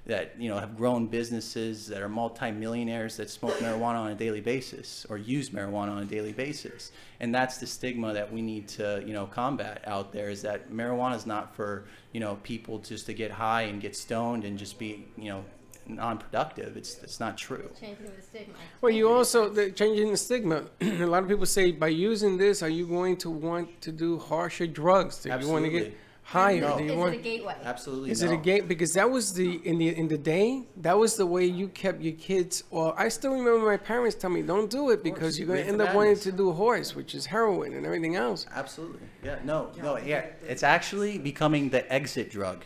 that you know have grown businesses, that are multi-millionaires, that smoke marijuana on a daily basis or use marijuana on a daily basis. And that's the stigma that we need to, you know, combat out there, is that marijuana is not for, you know, people just to get high and get stoned and just be, you know, non-productive. It's not true. Changing the stigma. Well, you also changing the stigma. A lot of people say, by using this, are you going to want to do harsher drugs? Do you want to get higher? No. Do you Is want? it a gateway? Absolutely. Is it a gate? Because that was in the day, that was the way you kept your kids. Or I still remember my parents telling me, don't do it because you're going to end up wanting to do horse, which is heroin and everything else. Absolutely. Yeah. No. Yeah. It's actually becoming the exit drug.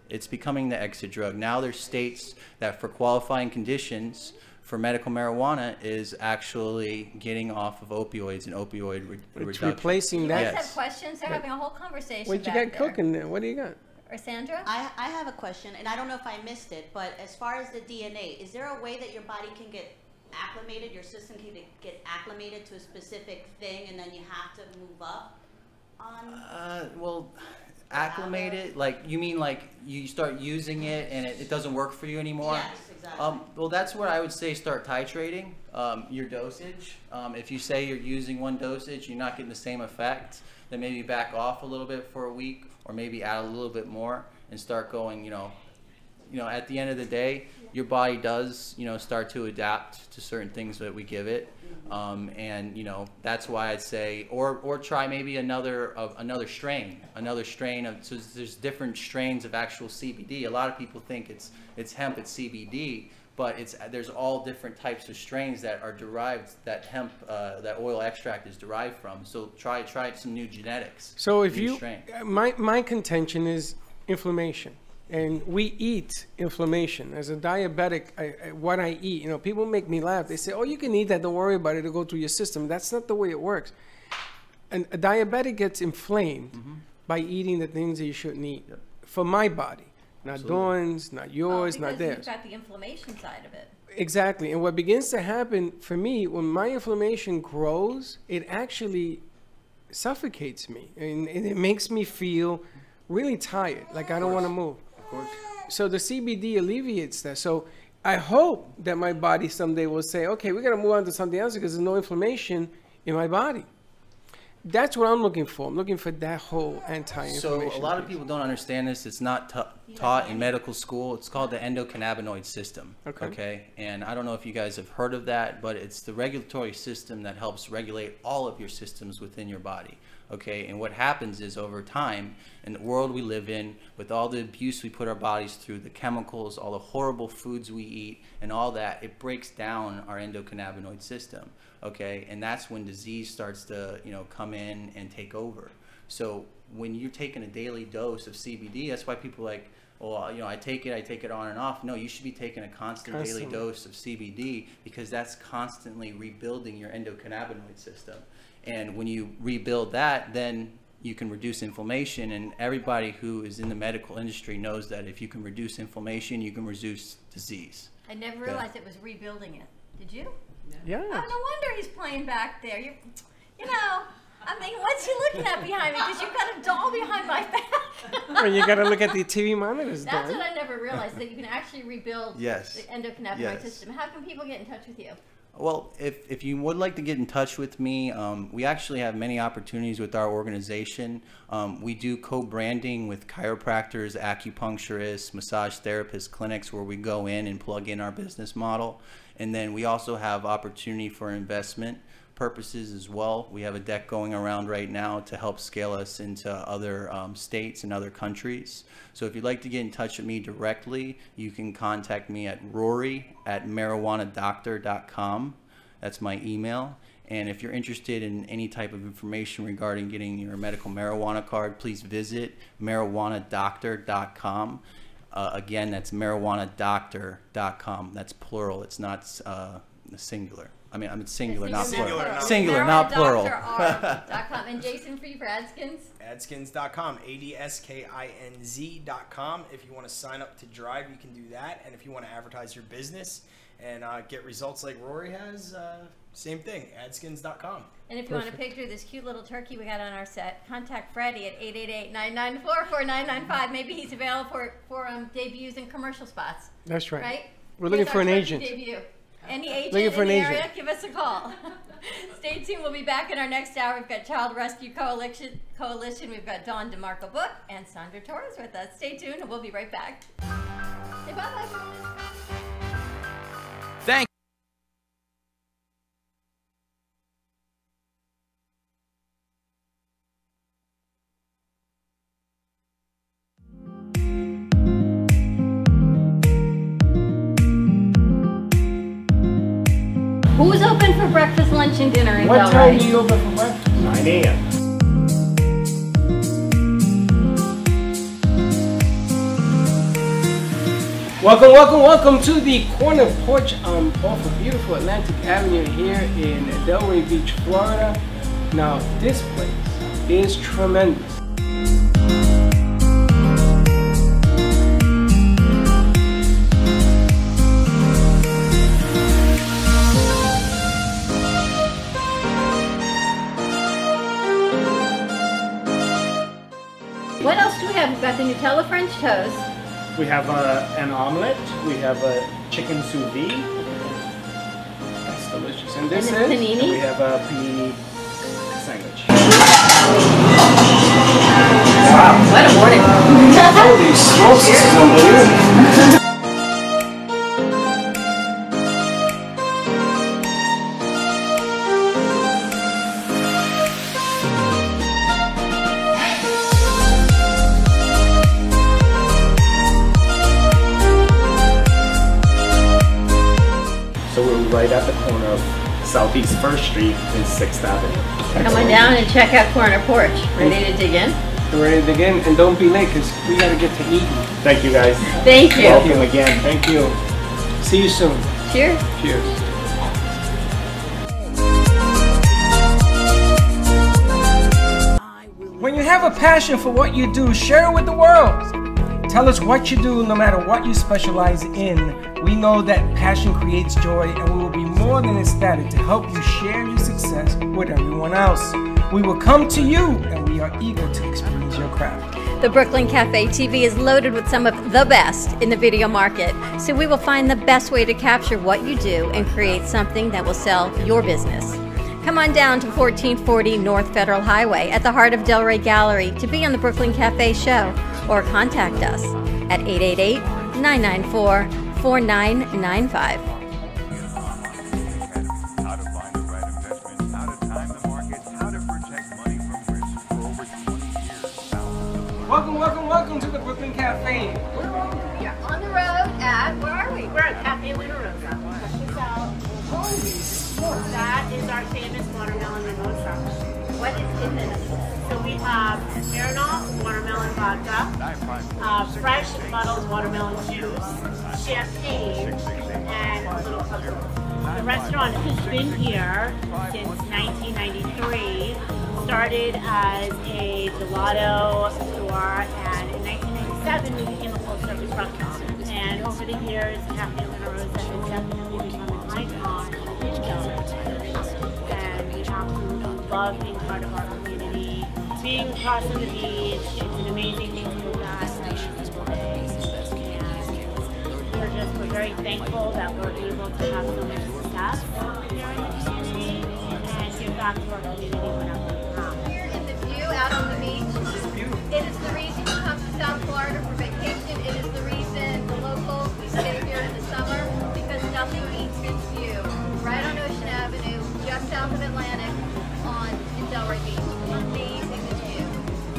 It's becoming the exit drug. Now there's states that for qualifying conditions for medical marijuana is actually getting off of opioids and opioid reduction. It's replacing that. You guys have questions? They're having a whole conversation. What you got cooking there? What do you got? Or Sandra? I have a question, and I don't know if I missed it, but as far as the DNA, is there a way that your body can get acclimated, your system can get acclimated to a specific thing, and then you have to move up on? Well, acclimated, like, you mean like you start using it and it doesn't work for you anymore? Yes, exactly. Well, that's where I would say start titrating your dosage. If you say you're using one dosage, you're not getting the same effect, then maybe back off a little bit for a week, or maybe add a little bit more and start going, you know, at the end of the day, your body does, you know, start to adapt to certain things that we give it. And you know, that's why I'd say, or try maybe another strain of, so there's different strains of actual CBD. A lot of people think it's hemp, it's CBD, but there's all different types of strains that are derived, that hemp, that oil extract is derived from. So try some new genetics. So if my contention is inflammation. And we eat inflammation. As a diabetic, what I eat, you know, people make me laugh. They say, oh, you can eat that, don't worry about it, it'll go through your system. That's not the way it works. And a diabetic gets inflamed by eating the things that you shouldn't eat. For my body. Not Dawn's, not yours, not theirs. Because you've got the inflammation side of it. Exactly. And what begins to happen for me, when my inflammation grows, it actually suffocates me. And it makes me feel really tired, like I don't want to move. So the CBD alleviates that. So I hope that my body someday will say, okay, we got to move on to something else because there's no inflammation in my body. That's what I'm looking for. I'm looking for that whole anti-inflammation. So a lot of people don't understand this. It's not taught in medical school. It's called the endocannabinoid system. Okay. And I don't know if you guys have heard of that, but it's the regulatory system that helps regulate all of your systems within your body. Okay, and what happens is, over time, in the world we live in, with all the abuse we put our bodies through, the chemicals, all the horrible foods we eat, and all that, it breaks down our endocannabinoid system. Okay, and that's when disease starts to, you know, come in and take over. So when you're taking a daily dose of CBD, that's why people are like, well, you know, I take it on and off. No, you should be taking a constant daily dose of CBD, because that's constantly rebuilding your endocannabinoid system. And when you rebuild that, then you can reduce inflammation. And everybody who is in the medical industry knows that if you can reduce inflammation, you can reduce disease. I never realized it was rebuilding it. Did you? Yeah. Oh, no wonder he's playing back there. You know, I'm thinking, what's he looking at behind me? Because you've got a doll behind my back. Well, you got to look at the TV monitors. That's what I never realized, that you can actually rebuild the endocannabinoid Yes. system. How can people get in touch with you? Well, if you would like to get in touch with me, we actually have many opportunities with our organization. We do co-branding with chiropractors, acupuncturists, massage therapists, clinics, where we go in and plug in our business model. And then we also have opportunity for investment purposes as well. We have a deck going around right now to help scale us into other states and other countries. So if you'd like to get in touch with me directly, you can contact me at rory@marijuanadoctor.com. That's my email. And if you're interested in any type of information regarding getting your medical marijuana card, please visit marijuanadoctor.com. Again, that's marijuanadoctor.com. That's plural. It's not singular. I mean, it's singular, not plural. Singular, not plural. And Jason, for you for Adskins? Adskins.com, ADSKINZ.com. If you want to sign up to drive, you can do that. And if you want to advertise your business and get results like Rory has, same thing, adskins.com. And if you want a picture of this cute little turkey we got on our set, contact Freddie at 888-994-4995. Maybe he's available for debuts and commercial spots. That's right. Right? We're looking for an agent. Debut. Any agent looking for in the an area, agent. give us a call. Stay tuned. We'll be back in our next hour. We've got Child Rescue Coalition. We've got Dawn DeMarco Book and Sandra Torres with us. Stay tuned, and we'll be right back. Say bye-bye. Thank Who's open for breakfast, lunch, and dinner in What Delray? time do you open for breakfast? 9 a.m. Welcome, welcome, welcome to the corner porch off of beautiful Atlantic Avenue here in Delray Beach, Florida. Now, this place is tremendous. What else do we have? We've got the Nutella French toast. We have an omelet. We have a chicken sous vide. That's delicious. And this And is? panini. And we have a panini sandwich. Wow, what a morning. Holy smokes, this is unbelievable. So we're right at the corner of Southeast 1st Street and 6th Avenue. Come on down and check out Corner Porch. Ready to dig in? We're ready to dig in, and don't be late because we got to get to eating. Thank you guys. Thank you. Welcome again. Thank you. See you soon. Cheers. Cheers. When you have a passion for what you do, share it with the world. Tell us what you do no matter what you specialize in. We know that passion creates joy, and we will be more than ecstatic to help you share your success with everyone else. We will come to you, and we are eager to experience your craft. The Brooklyn Cafe TV is loaded with some of the best in the video market, so we will find the best way to capture what you do and create something that will sell your business. Come on down to 1440 North Federal Highway at the heart of Delray Gallery to be on the Brooklyn Cafe show, or contact us at 888-994-4995. Welcome, welcome, welcome to the Brooklyn Cafe. Where are we? We are on the road at, where are we? We're at Cafe Luna Rosa. Check this out. That is our famous watermelon mimosa. What is in this? So we have Marinol watermelon vodka, fresh bottled watermelon juice, champagne, and a little cover. The restaurant has been here since 1993. Started as a gelato store, and in 1997 we became a full-service restaurant. And over the years, Cafe Luna Rosa has definitely become an icon in Delray. And we absolutely love being part of our community. Being across from the beach, it's an amazing thing to look at every single day. And we're very thankful that we're able to have so much success here in the community and give back to our community whenever we can. And the view out on the beach. It is the reason you come to South Florida for vacation. It is the reason the locals, we stay here in the summer because nothing beats this view. Right on Ocean Avenue, just south of Atlantic in Delray Beach. Amazing view.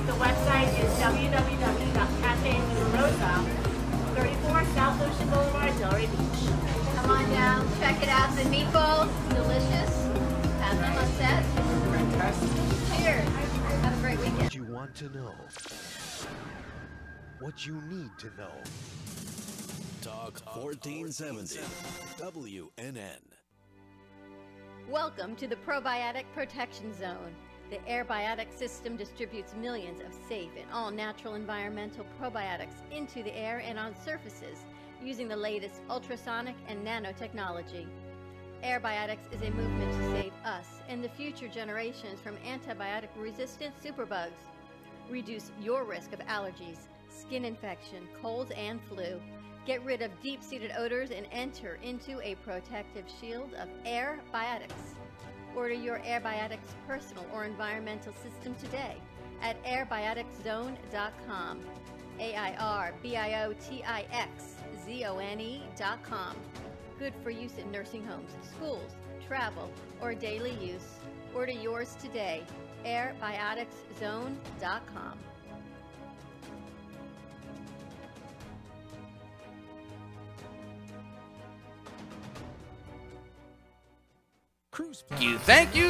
The website is www.cafelunarosa, 34 South Ocean Boulevard, Delray Beach. Come on down, check it out. The meatballs, delicious. Pass them on set? Fantastic. Cheers. Have a great weekend. What you want to know. What you need to know. Talk 1470 WNN. Welcome to the Probiotic Protection Zone. The Airbiotic system distributes millions of safe and all-natural environmental probiotics into the air and on surfaces using the latest ultrasonic and nanotechnology. Airbiotics is a movement to save us and the future generations from antibiotic-resistant superbugs. Reduce your risk of allergies, skin infection, colds, and flu. Get rid of deep-seated odors and enter into a protective shield of Airbiotics. Order your Airbiotics personal or environmental system today at airbioticzone.com. AIRBIOTIXZONE.com. Good for use in nursing homes, schools, travel, or daily use. Order yours today. airbioticzone.com.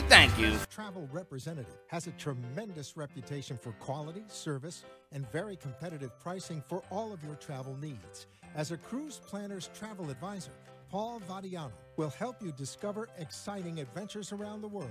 Thank you. Travel representative has a tremendous reputation for quality, service, and very competitive pricing for all of your travel needs. As a cruise planner's travel advisor, Paul Vadiano will help you discover exciting adventures around the world,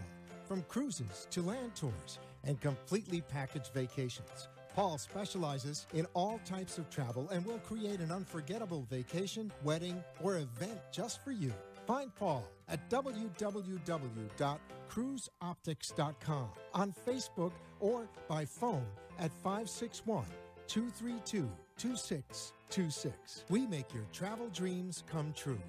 from cruises to land tours and completely packaged vacations. Paul specializes in all types of travel and will create an unforgettable vacation, wedding, or event just for you. Find Paul at www.cruiseoptics.com, on Facebook, or by phone at 561-232-2626. We make your travel dreams come true.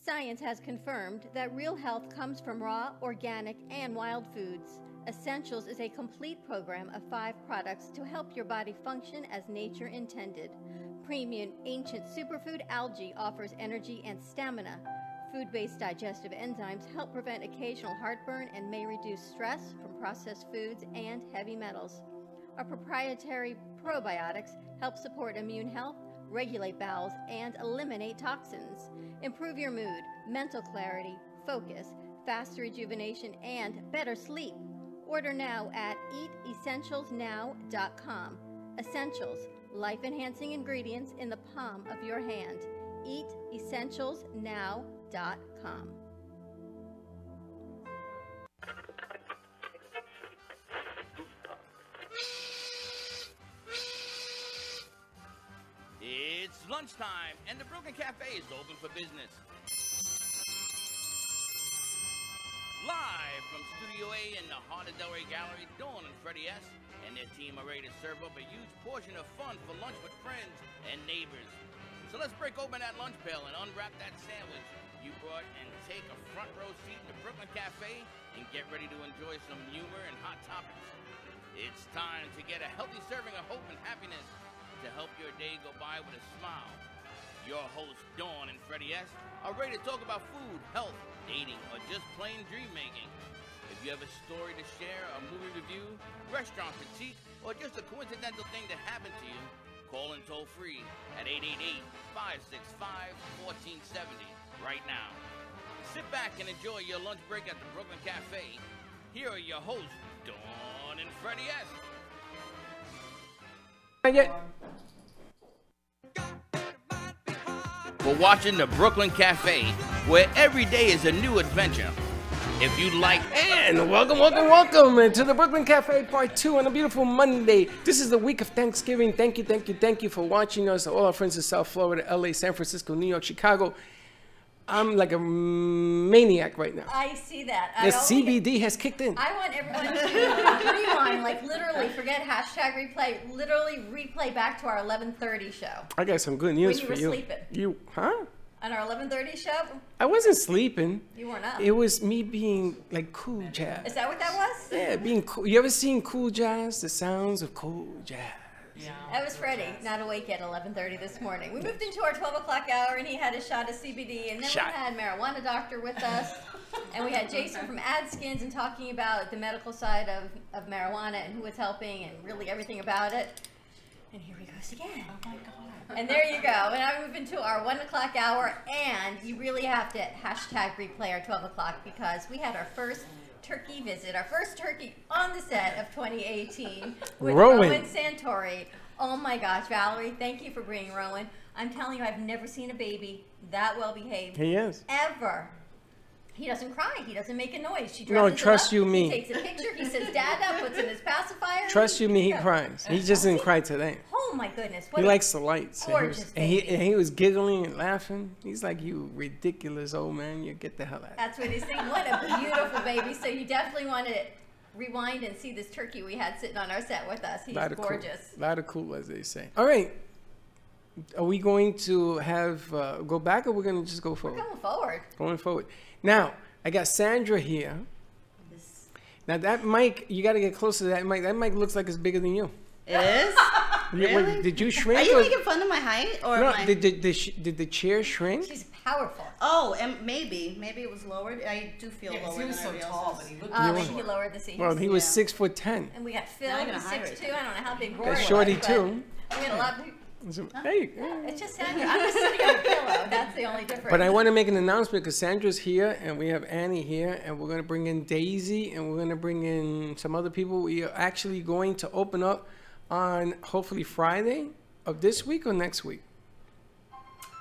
Science has confirmed that real health comes from raw, organic, and wild foods. Essentials is a complete program of 5 products to help your body function as nature intended. Premium ancient superfood algae offers energy and stamina. Food-based digestive enzymes help prevent occasional heartburn and may reduce stress from processed foods and heavy metals. Our proprietary probiotics help support immune health, regulate bowels, and eliminate toxins. Improve your mood, mental clarity, focus, faster rejuvenation, and better sleep. Order now at eatessentialsnow.com. Essentials, life-enhancing ingredients in the palm of your hand. Eatessentialsnow.com. It's lunchtime, and the Brooklyn Cafe is open for business. Live from Studio A in the heart of Delray Gallery, Dawn and Freddie S. and their team are ready to serve up a huge portion of fun for lunch with friends and neighbors. So let's break open that lunch pail and unwrap that sandwich you brought and take a front row seat in the Brooklyn Cafe and get ready to enjoy some humor and hot topics. It's time to get a healthy serving of hope and happiness to help your day go by with a smile. Your hosts, Dawn and Freddie S., are ready to talk about food, health, dating, or just plain dream making. If you have a story to share, a movie review, restaurant critique, or just a coincidental thing that happened to you, call in toll free at 888-565-1470 right now. Sit back and enjoy your lunch break at the Brooklyn Cafe. Here are your hosts, Dawn and Freddie S. For watching the Brooklyn Cafe, where every day is a new adventure. If you like, and welcome to the Brooklyn Cafe Part 2 on a beautiful Monday. This is the week of Thanksgiving. Thank you for watching us. All our friends in South Florida, LA, San Francisco, New York, Chicago. I'm like a maniac right now. I see that. The CBD has kicked in. I want everyone to rewind, like literally forget hashtag replay, literally replay back to our 11:30 show. I got some good news for you. When you were sleeping. You, huh? On our 11:30 show? I wasn't sleeping. You weren't up. It was me being like cool jazz. Is that what that was? Yeah, being cool. You ever seen cool jazz? The sounds of cool jazz. Yeah. That was Freddie, not awake at 11:30 this morning. We moved into our 12 o'clock hour, and he had a shot of CBD, and then we had Marijuana Doctor with us, and we had Jason from AdSkins and talking about the medical side of marijuana and who was helping and really everything about it. And here we go us again. Oh my God. And there you go. And I move into our 1 o'clock hour, and you really have to hashtag replay our 12 o'clock because we had our first turkey visit, our first turkey on the set of 2018 with Rowan Santori. Oh my gosh, Valerie, thank you for bringing Rowan. I'm telling you, I've never seen a baby that well behaved. He is. Ever. He doesn't cry. He doesn't make a noise. She no, trust you me. He takes a picture. He says, "Dada," puts in his pacifier. Trust you me, he cries. He just didn't cry today. Oh my goodness! He likes the lights. Gorgeous and he was giggling and laughing. He's like, "You ridiculous old man! You get the hell out." That's what he's saying. What a beautiful baby! So you definitely want to rewind and see this turkey we had sitting on our set with us. He's gorgeous. A lot of cool, as they say. All right. Are we going to have go back, or we're going to just go forward? We're going forward. Going forward. Now, I got Sandra here. Now that mic, you got to get closer to that mic. That mic looks like it's bigger than you. It is? Really? Did you shrink? Are you making fun of my height? Or no, did the chair shrink? She's powerful. Oh, and maybe it was lowered. I do feel lower he was than so tall, but he looked maybe he lowered the seat. Well, he was 6'10". And we got Phil, who's 6'2". I don't know how big Rory Got was. Shorty too. We had a lot of Hey, it's just Sandra. I'm just sitting on a pillow. That's the only difference. But I want to make an announcement because Sandra's here and we have Annie here and we're going to bring in Daisy and we're going to bring in some other people. We are actually going to open up on hopefully Friday of this week or next week.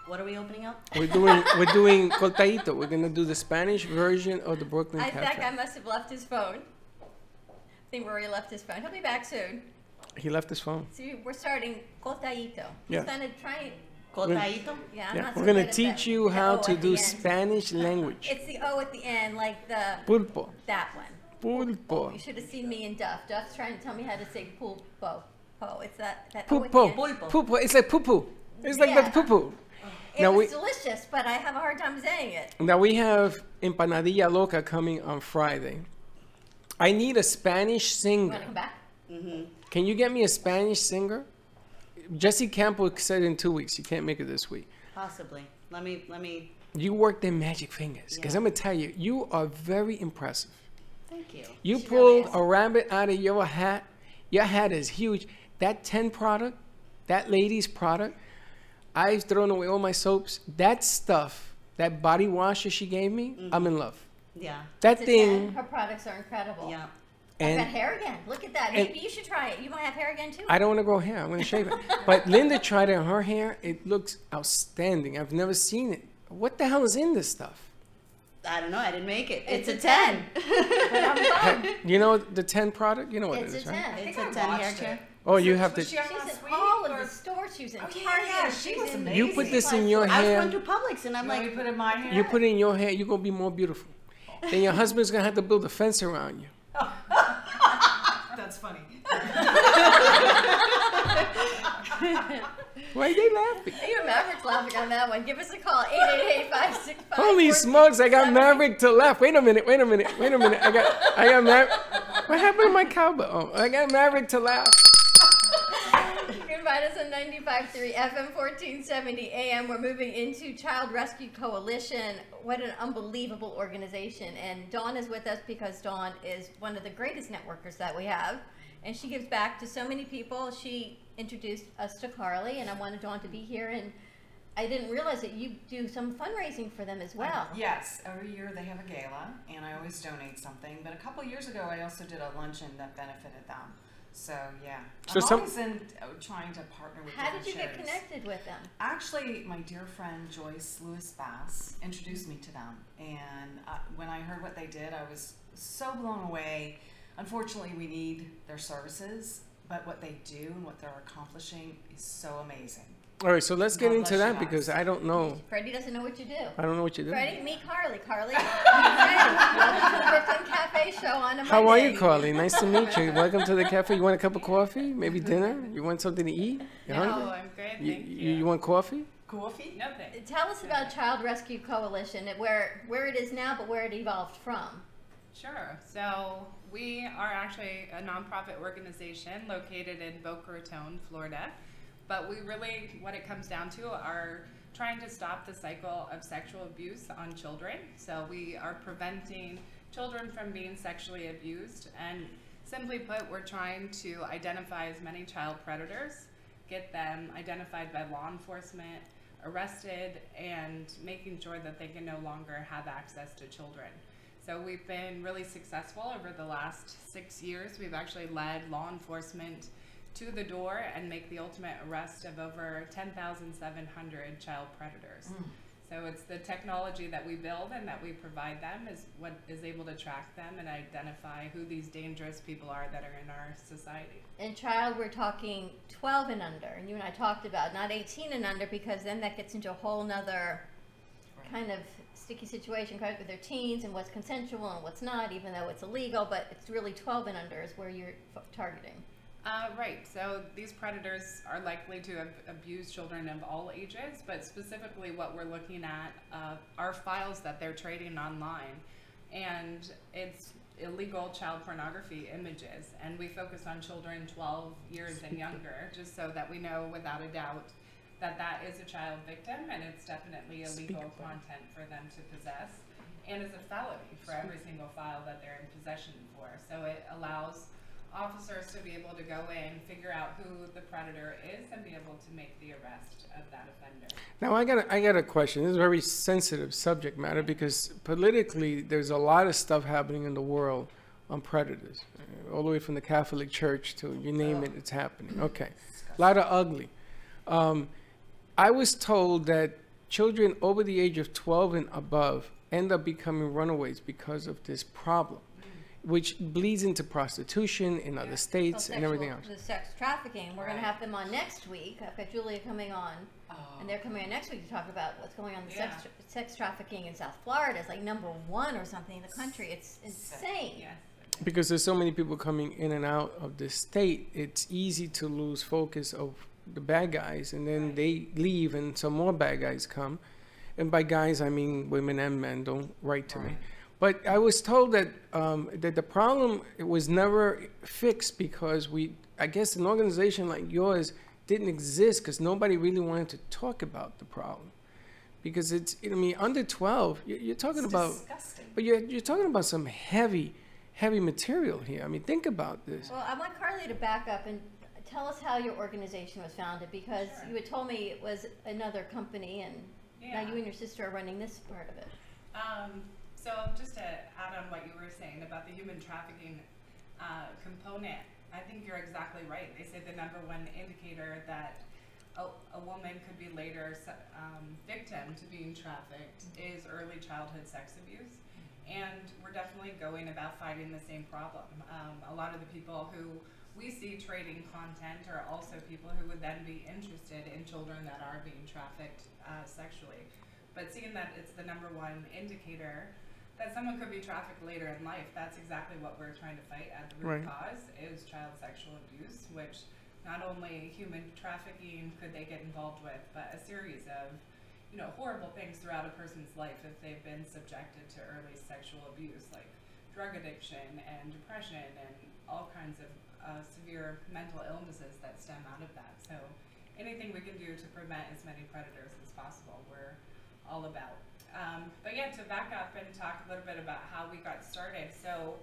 What are we opening up? We're doing Cortadito. We're going to do the Spanish version of the Brooklyn Cafe. That guy must have left his phone. I think Rory left his phone. He'll be back soon. He left his phone. See, we're starting Cortadito. Yeah. He's going to try Cortadito? Yeah, we're going to teach you how to do Spanish language. It's the O at the end, like the... Pulpo. That one. Pulpo. You should have seen me and Duff. Duff's trying to tell me how to say pulpo. It's that Pulpo. Pulpo. It's like poo-poo. It's like that poo-poo. It was delicious, but I have a hard time saying it. Now we have Empanadilla Loca coming on Friday. I need a Spanish singer. You want to come back? Mm-hmm. Can you get me a Spanish singer? Jesse Campo said in 2 weeks. You can't make it this week. Possibly. Let me. You work them magic fingers. Because I'm going to tell you, you are very impressive. Thank you. You pulled a rabbit out of your hat. Your hat is huge. That 10 product, that lady's product, I've thrown away all my soaps. That stuff, that body wash that she gave me, I'm in love. Yeah. That thing. Her products are incredible. Yeah. I've got hair again. Look at that. Maybe you should try it. You might have hair again too. I don't want to grow hair. I'm going to shave it. But Linda tried it on her hair. It looks outstanding. I've never seen it. What the hell is in this stuff? I don't know. I didn't make it. It's a 10. But I'm bummed. You know the 10 product? You know what it is, right? It's a 10 hair care. Oh, you have to. She's in all of the stores. She's in Target. She was amazing. You put this in your hair. I was going to Publix and I'm like, you put it in my hair? You put it in your hair, you're going to be more beautiful. Then your husband's going to have to build a fence around you. That's funny. Why are they laughing? Even Maverick's laughing on that one. Give us a call, 888-565. Holy smokes, I got Maverick to laugh. Wait a minute. I got Maverick. What happened to my cowbell? Oh, I got Maverick to laugh. You can find us on 95.3 FM 1470 AM. We're moving into Child Rescue Coalition. What an unbelievable organization. And Dawn is with us because Dawn is one of the greatest networkers that we have. And she gives back to so many people. She introduced us to Carly, and I wanted Dawn to be here. And I didn't realize that you do some fundraising for them as well. Yes, every year they have a gala, and I always donate something. But a couple years ago, I also did a luncheon that benefited them. So yeah, So I'm always trying to partner with. How did you charities. get connected with them? Actually, my dear friend Joyce Lewis Bass introduced me to them, and when I heard what they did, I was so blown away. Unfortunately, we need their services, but what they do and what they're accomplishing is so amazing. All right, so let's get God into bless that you because guys. I don't know. Freddie doesn't know what you do. I don't know what you do. Freddie, meet Carly. Carly, meet Freddie. Welcome to the Brooklyn Cafe show on a Monday. How are you, Carly? Nice to meet you. Welcome to the cafe. You want a cup of coffee? Maybe dinner? You want something to eat? You hungry? I'm great, thank you. You want coffee? Coffee? No thanks. Tell us about Child Rescue Coalition, where it is now, but where it evolved from. Sure. So we are actually a nonprofit organization located in Boca Raton, Florida. But we really, what it comes down to, are trying to stop the cycle of sexual abuse on children. So we are preventing children from being sexually abused. And simply put, we're trying to identify as many child predators, get them identified by law enforcement, arrested, and making sure that they can no longer have access to children. So we've been really successful over the last 6 years. We've actually led law enforcement to the door and make the ultimate arrest of over 10,700 child predators. So it's the technology that we build and that we provide them is what is able to track them and identify who these dangerous people are that are in our society. In child, we're talking 12 and under, and you and I talked about not 18 and under, because then that gets into a whole nother kind of sticky situation with their teens and what's consensual and what's not, even though it's illegal, but it's really 12 and under is where you're targeting. Right, so these predators are likely to have abused children of all ages, but specifically what we're looking at are files that they're trading online, and it's illegal child pornography images, and we focus on children 12 years and younger, just so that we know without a doubt that that is a child victim, and it's definitely illegal content for them to possess, and is a felony for every single file that they're in possession for. So it allows officers to be able to go in, figure out who the predator is, and be able to make the arrest of that offender. Now I got a question. This is a very sensitive subject matter because politically there's a lot of stuff happening in the world on predators, all the way from the Catholic Church to you name it, it's happening. Okay, a lot of ugly. I was told that children over the age of 12 and above end up becoming runaways because of this problem, which bleeds into prostitution in other states and everything else. The sex trafficking. We're going to have them on next week. I've got Julia coming on, and they're coming on next week to talk about what's going on with sex trafficking in South Florida. It's like #1 or something in the country. It's insane. Because there's so many people coming in and out of this state, it's easy to lose focus of the bad guys, and then they leave and some more bad guys come. And by guys, I mean women and men. Don't write to me. But I was told that that the problem was never fixed because I guess an organization like yours didn't exist because nobody really wanted to talk about the problem. Because it's, I mean, under 12, you're talking about, disgusting. But you're talking about some heavy material here. I mean, think about this. Well, I want Carly to back up and tell us how your organization was founded, because you had told me it was another company, and now you and your sister are running this part of it. So just to add on what you were saying about the human trafficking component, I think you're exactly right. They say the #1 indicator that a woman could be later victim to being trafficked is early childhood sex abuse. And we're definitely going about fighting the same problem. A lot of the people who we see trading content are also people who would then be interested in children that are being trafficked sexually. But seeing that it's the #1 indicator that someone could be trafficked later in life, that's exactly what we're trying to fight at the root cause, is child sexual abuse, which not only human trafficking could they get involved with, but a series of horrible things throughout a person's life if they've been subjected to early sexual abuse, like drug addiction and depression and all kinds of severe mental illnesses that stem out of that. So anything we can do to prevent as many predators as possible, we're all about. But yeah, to back up and talk a little bit about how we got started. So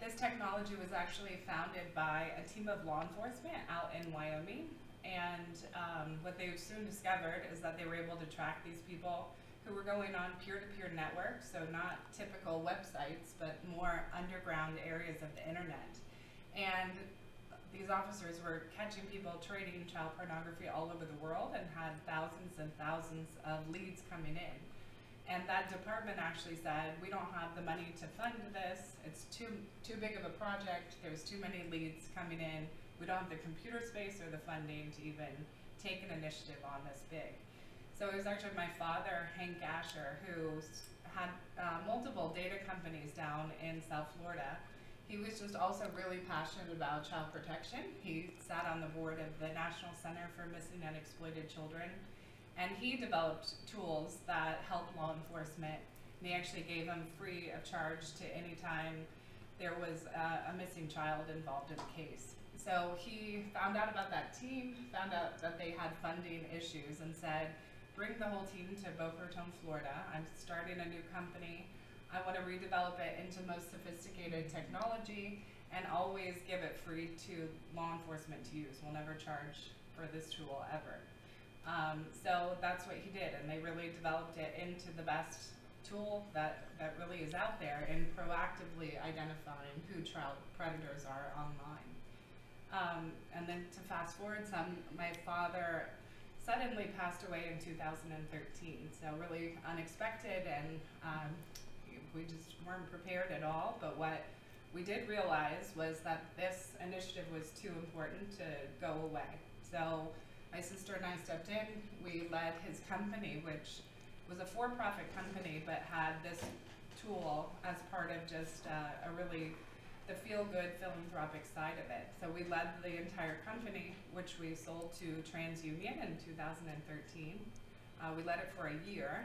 this technology was actually founded by a team of law enforcement out in Wyoming. And what they soon discovered is that they were able to track these people who were going on peer-to-peer networks, so not typical websites, but more underground areas of the internet. And these officers were catching people trading child pornography all over the world and had thousands and thousands of leads coming in. And that department actually said, we don't have the money to fund this. It's too big of a project. There's too many leads coming in. We don't have the computer space or the funding to even take an initiative on this big. So it was actually my father, Hank Asher, who had multiple data companies down in South Florida. He was just also really passionate about child protection. He sat on the board of the National Center for Missing and Exploited Children, and he developed tools that helped law enforcement. And he actually gave them free of charge to any time there was a missing child involved in the case. So he found out about that team, found out that they had funding issues, and said, bring the whole team to Boca Raton, Florida. I'm starting a new company. I want to redevelop it into most sophisticated technology and always give it free to law enforcement to use. We'll never charge for this tool ever. So that's what he did, and they really developed it into the best tool that really is out there in proactively identifying who child predators are online. And then to fast forward some, my father suddenly passed away in 2013, so really unexpected, and we just weren't prepared at all. But what we did realize was that this initiative was too important to go away. So my sister and I stepped in. We led his company, which was a for-profit company, but had this tool as part of just a really the feel-good philanthropic side of it. So we led the entire company, which we sold to TransUnion in 2013. We led it for a year.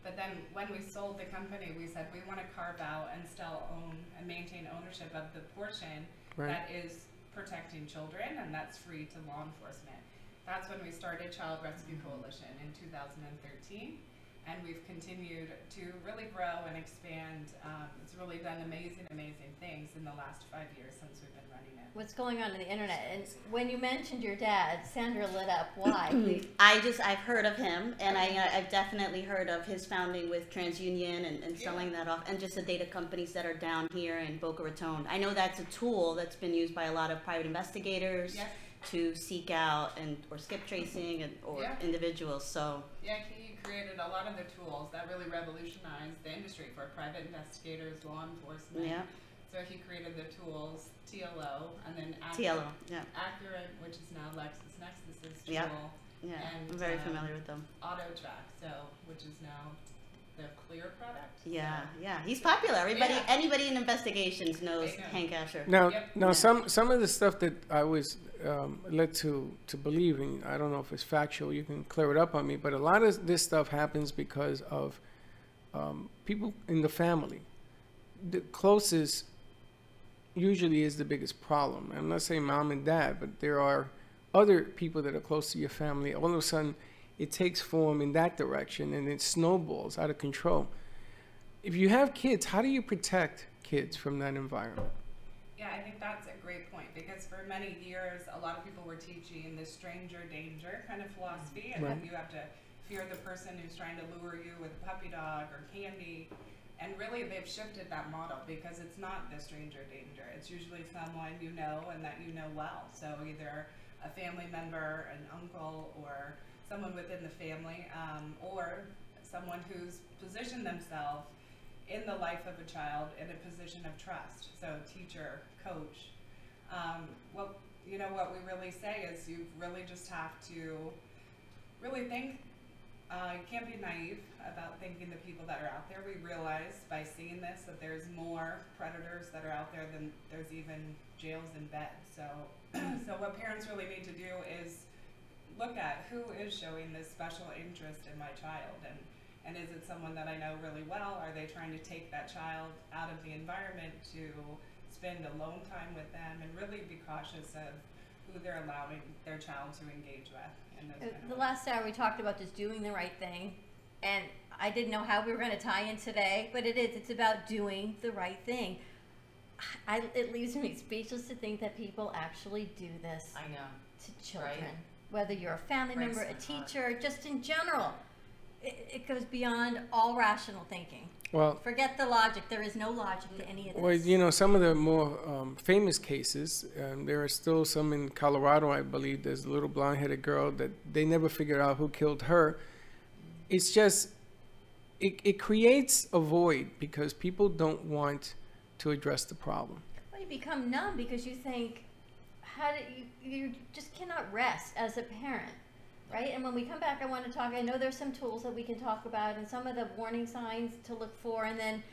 But then when we sold the company, we said we want to carve out and still own and maintain ownership of the portion that is protecting children, and that's free to law enforcement. That's when we started Child Rescue Coalition in 2013, and we've continued to really grow and expand. It's really done amazing, amazing things in the last 5 years since we've been running it. What's going on the internet? And when you mentioned your dad, Sandra lit up. Why? I've heard of him, and I've definitely heard of his founding with TransUnion and selling that off, and just the data companies that are down here in Boca Raton. I know that's a tool that's been used by a lot of private investigators to seek out or skip tracing or individuals. So he created a lot of the tools that really revolutionized the industry for private investigators, law enforcement. Yeah. So he created the tools TLO, and then Accurate, which is now LexisNexis's tool. Yeah, and, I'm very familiar with them. AutoTrack, which is now the Clear product. Yeah, he's popular. Anybody in investigations knows Hank Asher. Now, some of the stuff that I was led to believe, and I don't know if it's factual, you can clear it up on me, but a lot of this stuff happens because of people in the family. The closest usually is the biggest problem. I'm not saying mom and dad, but there are other people that are close to your family. All of a sudden, it takes form in that direction, and it snowballs out of control. If you have kids, how do you protect kids from that environment? Yeah, I think that's a great point, because for many years, a lot of people were teaching the stranger danger kind of philosophy, and then you have to fear the person who's trying to lure you with a puppy dog or candy. And really, they've shifted that model, because it's not the stranger danger. It's usually someone you know and that you know well. So either a family member, an uncle, or someone within the family, or someone who's positioned themselves in the life of a child in a position of trust. So teacher, coach. What we really say is you really just have to really think. You can't be naive about thinking the people that are out there. We realize by seeing this that there's more predators that are out there than there's even jails and beds. So what parents really need to do is look at who is showing this special interest in my child, and is it someone that I know really well? Are they trying to take that child out of the environment to spend alone time with them, and really be cautious of who they're allowing their child to engage with. The last hour we talked about just doing the right thing, and I didn't know how we were going to tie in today, but it's about doing the right thing. It leaves me speechless to think that people actually do this to children. Right? Whether you're a family member, a teacher, just in general. It goes beyond all rational thinking. Well, forget the logic. There is no logic to any of this. Well, some of the more famous cases, there are still some in Colorado, I believe. There's a little blonde-headed girl that they never figured out who killed her. It's just, it creates a void because people don't want to address the problem. Well, you become numb because you think, you just cannot rest as a parent. Right? And when we come back, I want to talk, I know there's some tools that we can talk about and some of the warning signs to look for. And then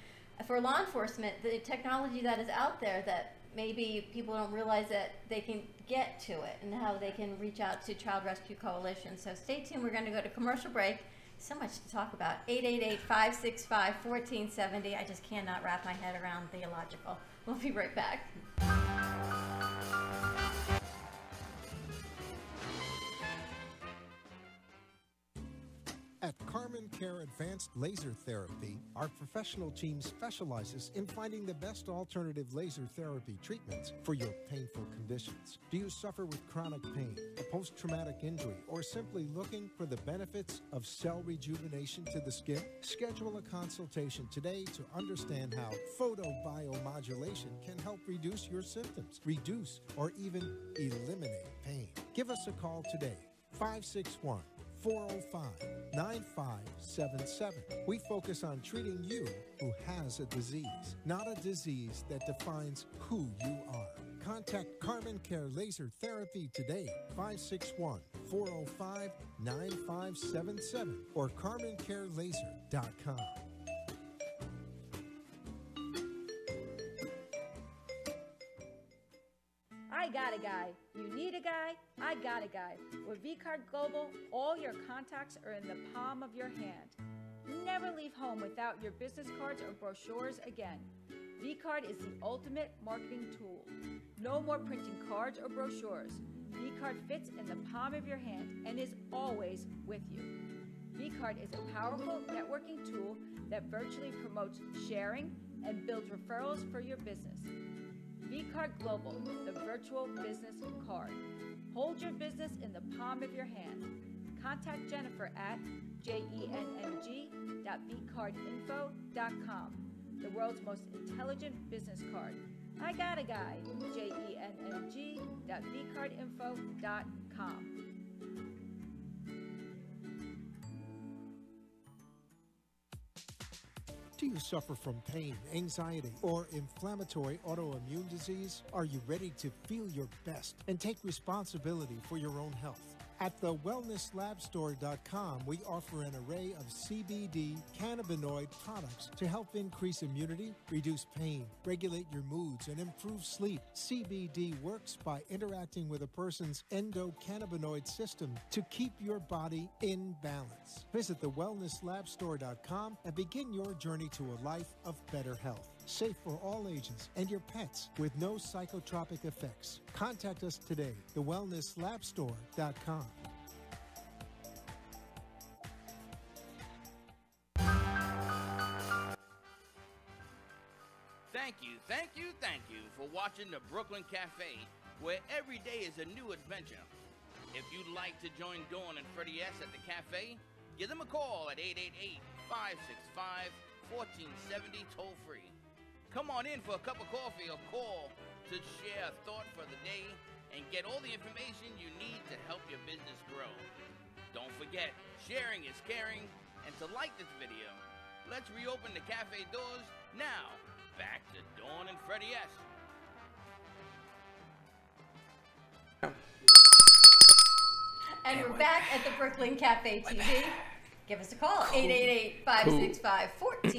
for law enforcement, the technology that is out there that maybe people don't realize that they can get to it and how they can reach out to Child Rescue Coalition. So stay tuned. We're going to go to commercial break. So much to talk about. 888-565-1470. I just cannot wrap my head around the illogical. We'll be right back. At Carmen Carmen Care Advanced Laser Therapy, our professional team specializes in finding the best alternative laser therapy treatments for your painful conditions. Do you suffer with chronic pain, a post-traumatic injury, or simply looking for the benefits of cell rejuvenation to the skin? Schedule a consultation today to understand how photobiomodulation can help reduce your symptoms, reduce or even eliminate pain. Give us a call today, 561-405-9577. We focus on treating you who has a disease, not a disease that defines who you are. Contact Carmen Care Laser Therapy today, 561-405-9577 or CarmenCareLaser.com. I got a guy. You need a guy? I got a guy. With vCard Global, all your contacts are in the palm of your hand. Never leave home without your business cards or brochures again. vCard is the ultimate marketing tool. No more printing cards or brochures. vCard fits in the palm of your hand and is always with you. vCard is a powerful networking tool that virtually promotes sharing and builds referrals for your business. vCard Global, the virtual business card. Hold your business in the palm of your hand. Contact Jennifer at jenng.vcardinfo.com, the world's most intelligent business card. I got a guy, jenng.vcardinfo.com. Do you suffer from pain, anxiety, or inflammatory autoimmune disease? Are you ready to feel your best and take responsibility for your own health? At thewellnesslabstore.com, we offer an array of CBD cannabinoid products to help increase immunity, reduce pain, regulate your moods, and improve sleep. CBD works by interacting with a person's endocannabinoid system to keep your body in balance. Visit thewellnesslabstore.com and begin your journey to a life of better health. Safe for all ages and your pets with no psychotropic effects. Contact us today, thewellnesslabstore.com. Thank you for watching the Brooklyn Cafe, where every day is a new adventure. If you'd like to join Dawn and Freddie S. at the cafe, give them a call at 888-565-1470 toll-free. Come on in for a cup of coffee or call to share a thought for the day and get all the information you need to help your business grow. Don't forget, sharing is caring, and to like this video. Let's reopen the cafe doors now. Back to Dawn and Freddie S. And we're back at the Brooklyn Cafe TV. Give us a call, 888-565-1470. What's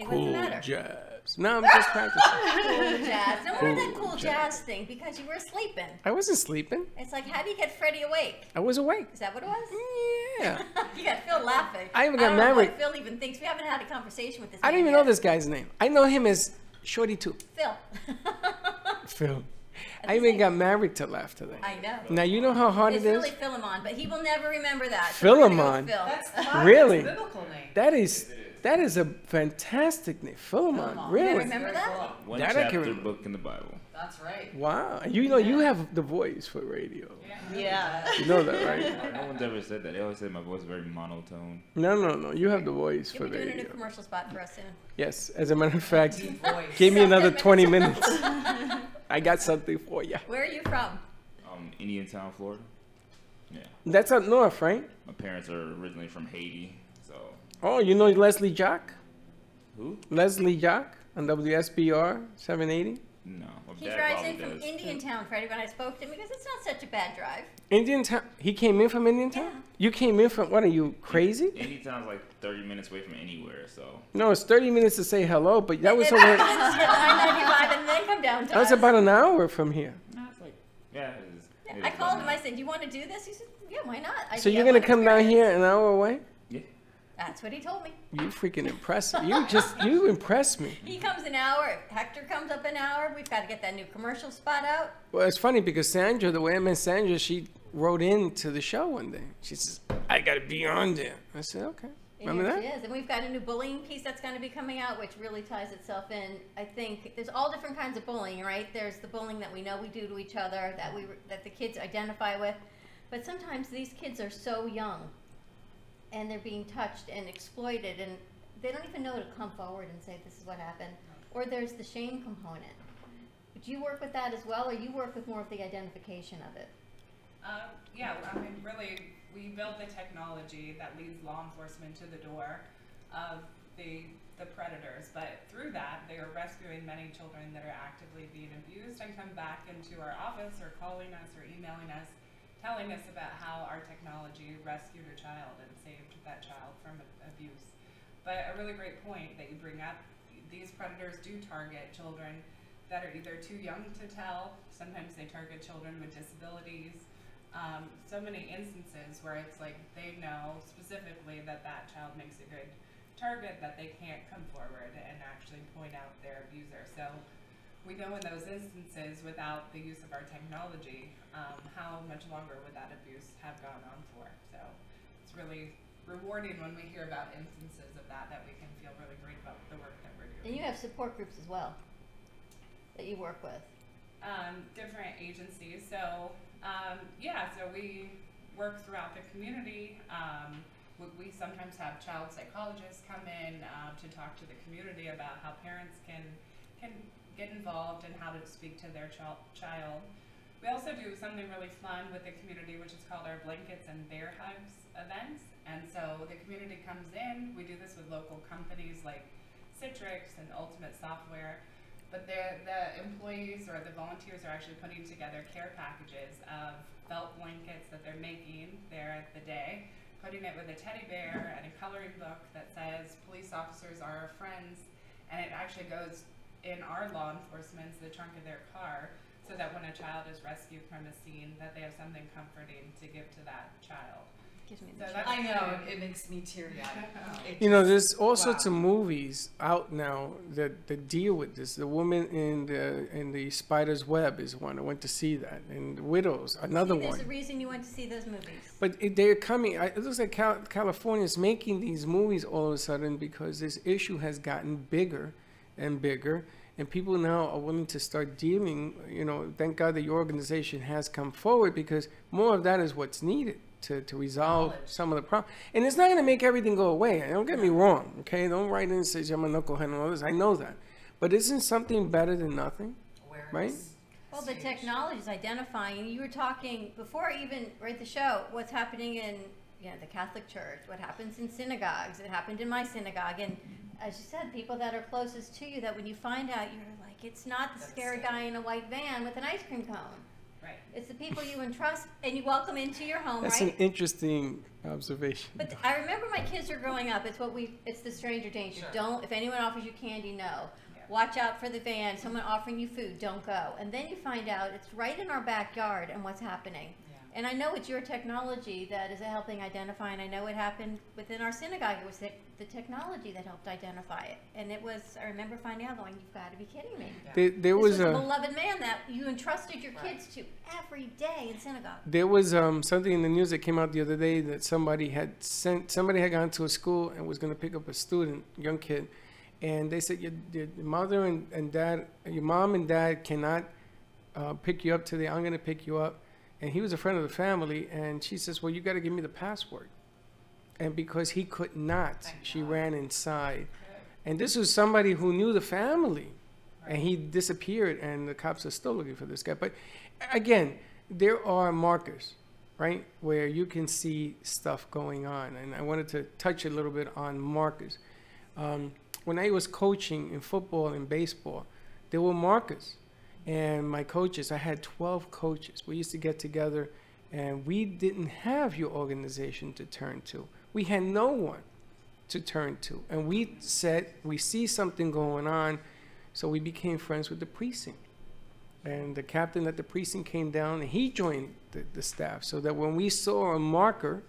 the matter? Jazz. No, I'm just practicing. Cool jazz. No more that cool jazz thing because you were sleeping. I wasn't sleeping. It's like, how do you get Freddie awake? I was awake. Is that what it was? Yeah. You got Phil laughing. I even got don't know married. what Phil even thinks. We haven't had a conversation with this I don't man even yet. know this guy's name. I know him as Shorty too. Phil. Phil. I even got married to laugh today. I know. Now you know how hard It's it is. really Philemon, but he will never remember that. So we're gonna go with Philemon. Phil. Really? That's a biblical name. That is a fantastic name, Philemon. Really? You remember that? One That I can chapter remember. book in the Bible. That's right. Wow. You know you have the voice for radio. Yeah. You know that, right? No one's ever said that. They always say my voice is very monotone. No. You have the voice You'll for be doing a new radio. commercial spot for us soon. Yes. As a matter of fact, Deep voice. give me another 20 minutes. minutes. I got something for you. Where are you from? Indiantown, Florida. Yeah. That's up north, right? My parents are originally from Haiti, so. Oh, you know Leslie Jock? Who? Leslie Jock on WSBR 780? No. My He dad drives probably in from does. Indiantown, Freddie, when I spoke to him, because it's not such a bad drive. Indiantown? He came in from Indiantown? Yeah. You came in from, what are you, crazy? Indiantown's like 30 minutes away from anywhere, so. No, it's 30 minutes to say hello, but that was Then over. hit I-95 and then come down to That was us. about an hour from here. No, it's like, yeah, it is. Yeah, I called him. I said, "Do you want to do this?" He said, "Yeah, why not?" I So said, you're "Yeah, gonna what come down experience?" here an hour away? Yeah. That's what he told me. You freaking impress me. You impress me. He comes an hour. Hector comes up an hour. We've got to get that new commercial spot out. Well, it's funny because Sandra, the way I met Sandra, she wrote into the show one day. She says, "I gotta be on there." I said, "Okay." Remember Yes, that? it is. And we've got a new bullying piece that's going to be coming out, which really ties itself in. I think there's all different kinds of bullying, right? There's the bullying that we know we do to each other, that the kids identify with. But sometimes these kids are so young, and they're being touched and exploited, and they don't even know to come forward and say, this is what happened. Or there's the shame component. Do you work with that as well, or you work with more of the identification of it? Yeah, I mean, really, we build the technology that leads law enforcement to the door of the predators, but through that, they are rescuing many children that are actively being abused and come back into our office or calling us or emailing us, telling us about how our technology rescued a child and saved that child from abuse. But a really great point that you bring up, these predators do target children that are either too young to tell, sometimes they target children with disabilities. So many instances where it's like they know specifically that that child makes a good target, that they can't come forward and actually point out their abuser. So we know in those instances, without the use of our technology, how much longer would that abuse have gone on for. So it's really rewarding when we hear about instances of that we can feel really great about the work that we're doing. And you have support groups as well that you work with. Different agencies. So so we work throughout the community. We sometimes have child psychologists come in to talk to the community about how parents can get involved and how to speak to their child. We also do something really fun with the community, which is called our Blankets and Bear Hugs events. And so the community comes in. We do this with local companies like Citrix and Ultimate Software. But the employees or the volunteers are actually putting together care packages of felt blankets that they're making there at the day, putting it with a teddy bear and a coloring book that says police officers are our friends, and it actually goes in our law enforcement's the trunk of their car, so that when a child is rescued from a scene, that they have something comforting to give to that child. I know, it makes me teary-eyed. You know, there's all sorts of movies out now that deal with this. The Woman in the Spider's Web is one. I went to see that. And Widows, another one. There's a reason you went to see those movies. But they're coming. It looks like California is making these movies all of a sudden because this issue has gotten bigger and bigger. And people now are willing to start dealing. You know, thank God that your organization has come forward, because more of that is what's needed to resolve some of the problems. And it's not going to make everything go away. Don't get me wrong, okay? Don't write in and say I'm a knucklehead and all this. I know that. But isn't something better than nothing, right? Well, the technology is identifying. You were talking, before I even write the show, what's happening in the Catholic Church, what happens in synagogues. It happened in my synagogue. And as you said, people that are closest to you, that when you find out, you're like, it's not the scary guy in a white van with an ice cream cone. Right. It's the people you entrust and you welcome into your home, That's right? an interesting observation. But I remember my kids were growing up. It's the stranger danger. Sure. Don't, if anyone offers you candy, no. Yeah. Watch out for the van. Someone offering you food, don't go. And then you find out it's right in our backyard and what's happening. Yeah. And I know it's your technology that is helping identify, and I know it happened within our synagogue. It was the technology that helped identify it. And it was, I remember finding out going, you've got to be kidding me. Yeah. There was a beloved man that you entrusted your kids to every day in synagogue. There was something in the news that came out the other day that somebody had gone to a school and was going to pick up a student, young kid, and they said your mother and dad, your mom and dad cannot pick you up today. I'm going to pick you up. And he was a friend of the family, and she says, well, you got to give me the password. And because he could not, she ran inside. And this was somebody who knew the family. And he disappeared, and the cops are still looking for this guy. But again, there are markers, right, where you can see stuff going on. And I wanted to touch a little bit on markers. When I was coaching in football and baseball, there were markers. And my coaches, I had 12 coaches. We used to get together, and we didn't have your organization to turn to. We had no one to turn to. And we said, we see something going on, so we became friends with the precinct. And the captain at the precinct came down, and he joined the staff, so that when we saw a marker,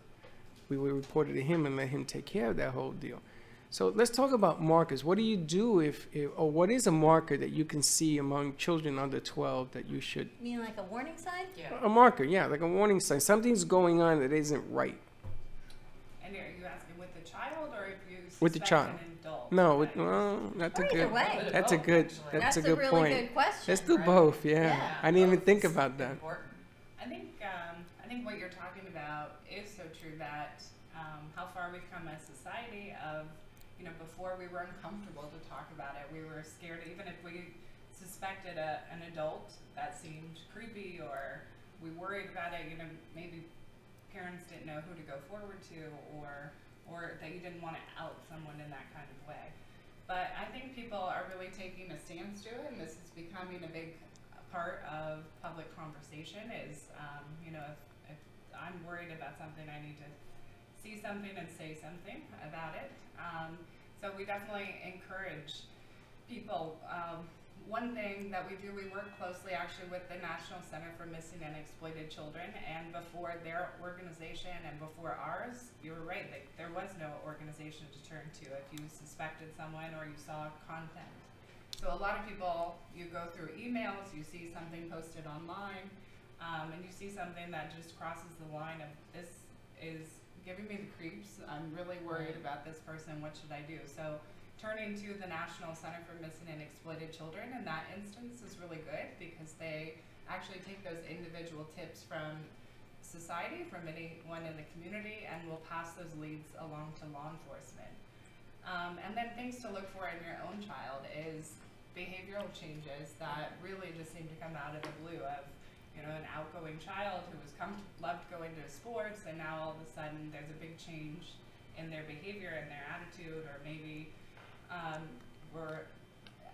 we would report it to him and let him take care of that whole deal. So let's talk about markers. What do you do or what is a marker that you can see among children under 12 that you should? You mean like a warning sign? Yeah. A marker, yeah, like a warning sign. Something's going on that isn't right. And are you asking with the the child, or if you suspect With the child. an adult? No, well, that's a Or either good. way. That's a good. That's a good really point. good question. Let's do both. Yeah. I didn't even think about that. I think what you're talking about is so true, that how far we've come as society of, you know, before we were uncomfortable to talk about it. We were scared, even if we suspected an adult that seemed creepy, or we worried about it, you know, maybe parents didn't know who to go forward to, or that you didn't want to out someone in that kind of way. But I think people are really taking a stance to it, and this is becoming a big part of public conversation is, you know, if I'm worried about something, I need to see something and say something about it. So we definitely encourage people. One thing that we do, we work closely actually with the National Center for Missing and Exploited Children, and before their organization and before ours, you were right, like, there was no organization to turn to if you suspected someone or you saw content. So a lot of people, you go through emails, you see something posted online, and you see something that just crosses the line of, this is giving me the creeps, I'm really worried about this person, what should I do? So turning to the National Center for Missing and Exploited Children in that instance is really good, because they actually take those individual tips from society, from anyone in the community, and will pass those leads along to law enforcement. And then things to look for in your own child is behavioral changes that really just seem to come out of the blue of, you know, an outgoing child who was loved going to sports, and now all of a sudden there's a big change in their behavior and their attitude, or maybe were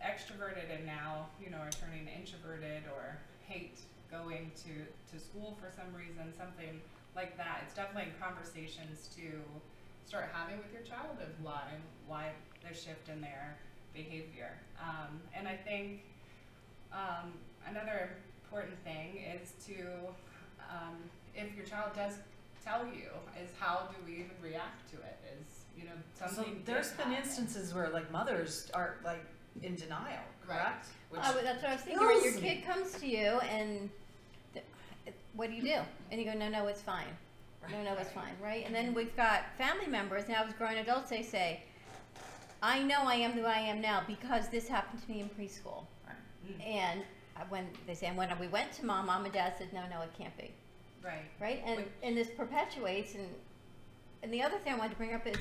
extroverted and now, you know, are turning introverted, or hate going to school for some reason, something like that. It's definitely conversations to start having with your child of why the shift in their behavior. And I think another important thing is to, if your child does tell you, is how do we even react to it? Is, you know, something. So there's been instances where like mothers are like in denial, correct? Which that's what I was thinking. When your kid comes to you and what do? And you go, no, it's fine. No, it's fine, right? And then we've got family members now as grown adults. They say, I know I am who I am now because this happened to me in preschool. And when they say, and when we went to mom and dad said, no, it can't be. Right? And this perpetuates. And the other thing I wanted to bring up is,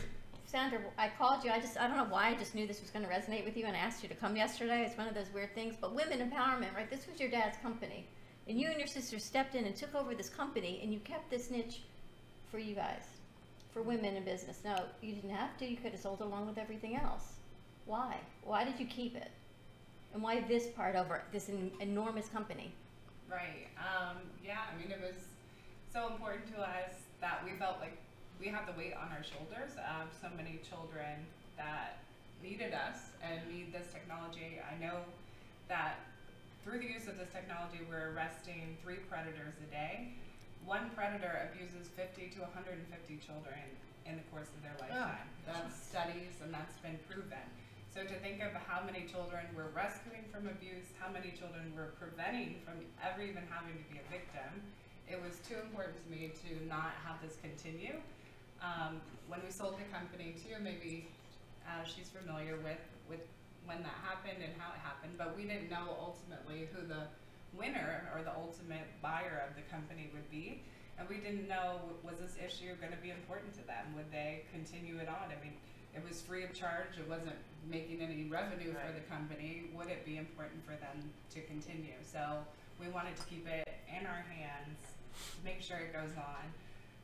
Sandra, I called you. I don't know why. I just knew this was going to resonate with you, and I asked you to come yesterday. It's one of those weird things. But women empowerment, right? This was your dad's company. And you and your sister stepped in and took over this company, and you kept this niche for you guys, for women in business. No, you didn't have to. You could have sold it along with everything else. Why? Why did you keep it? And why this part over this enormous company? Right. Yeah, I mean, it was so important to us that we felt like we have the weight on our shoulders of so many children that needed us and need this technology. I know that through the use of this technology, we're arresting 3 predators a day. One predator abuses 50 to 150 children in the course of their lifetime. That's studies, and that's been proven. So to think of how many children we're rescuing from abuse, how many children we're preventing from ever even having to be a victim, it was too important to me to not have this continue. When we sold the company too, maybe she's familiar with when that happened and how it happened, but we didn't know ultimately who the winner or the ultimate buyer of the company would be. And we didn't know, was this issue going to be important to them? Would they continue it on? I mean, it was free of charge. It wasn't making any revenue for the company. Would it be important for them to continue? So we wanted to keep it in our hands, to make sure it goes on.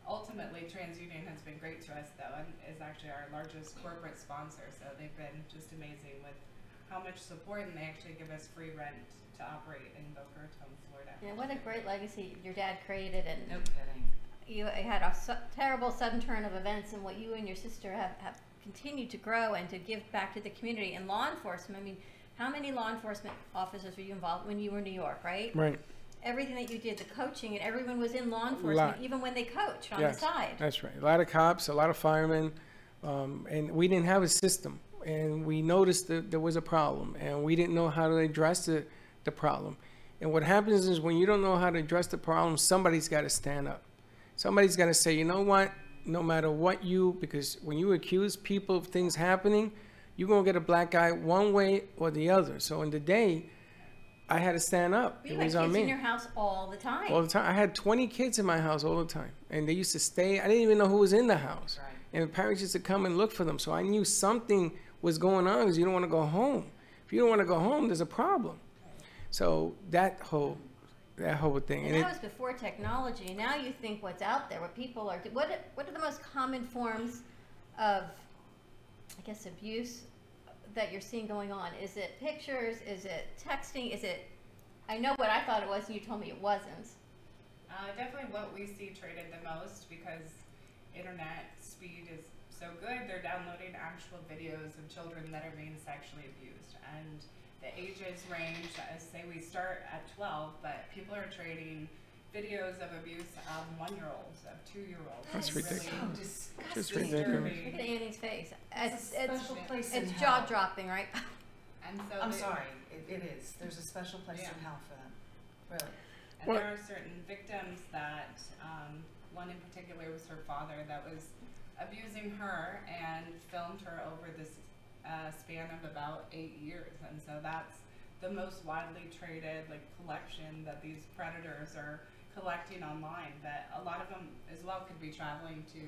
Ultimately, TransUnion has been great to us, though, and is actually our largest corporate sponsor. So they've been just amazing with how much support, and they actually give us free rent to operate in Boca Raton, Florida. Yeah, what a great legacy your dad created. And no kidding. You had a terrible sudden turn of events, and what you and your sister have continued to grow and to give back to the community. And law enforcement, I mean, how many law enforcement officers were you involved when you were in New York, right? Right. Everything that you did, the coaching, and everyone was in law enforcement, even when they coached on the side. That's right. A lot of cops, a lot of firemen, and we didn't have a system. And we noticed that there was a problem, and we didn't know how to address the problem. And what happens is when you don't know how to address the problem, somebody's got to stand up. Somebody's got to say, you know what, no matter what because when you accuse people of things happening, you're going to get a black eye one way or the other. So in the day, I had to stand up. You It had was kids on me. in your house all the time. All the time. I had 20 kids in my house all the time. And they used to stay. I didn't even know who was in the house. Right. And the parents used to come and look for them. So I knew something was going on because you don't want to go home. If you don't want to go home, there's a problem. So that whole thing. And that was before technology. Now you think what's out there, what people are, what are the most common forms of, I guess, abuse that you're seeing going on? Is it pictures? Is it texting? Is it, I know what I thought it was and you told me it wasn't. Definitely what we see traded the most, because internet speed is so good, they're downloading actual videos of children that are being sexually abused. And the ages range, say we start at 12, but people are trading videos of abuse of 1-year-olds, of 2-year-olds. That's ridiculous. Really Just ridiculous. Look at Annie's face. It's jaw-dropping, right? And so I'm sorry, it is. There's a special place in hell for them, really. And there are certain victims that, one in particular was her father that was abusing her and filmed her over this span of about 8 years. And so that's the most widely traded collection that these predators are collecting online, that a lot of them as well could be traveling to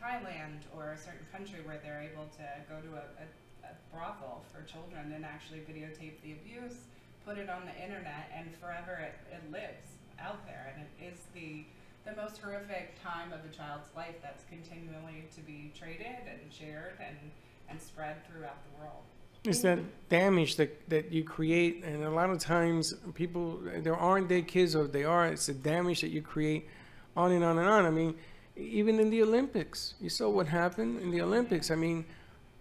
Thailand or a certain country where they're able to go to a brothel for children and actually videotape the abuse, put it on the internet, and forever it lives out there. And it is the most horrific time of a child's life that's continually to be traded and shared and spread throughout the world. It's that damage that you create, and a lot of times people, there aren't their kids, or they are, it's the damage that you create on and on and on. I mean, even in the Olympics, you saw what happened in the Olympics. I mean,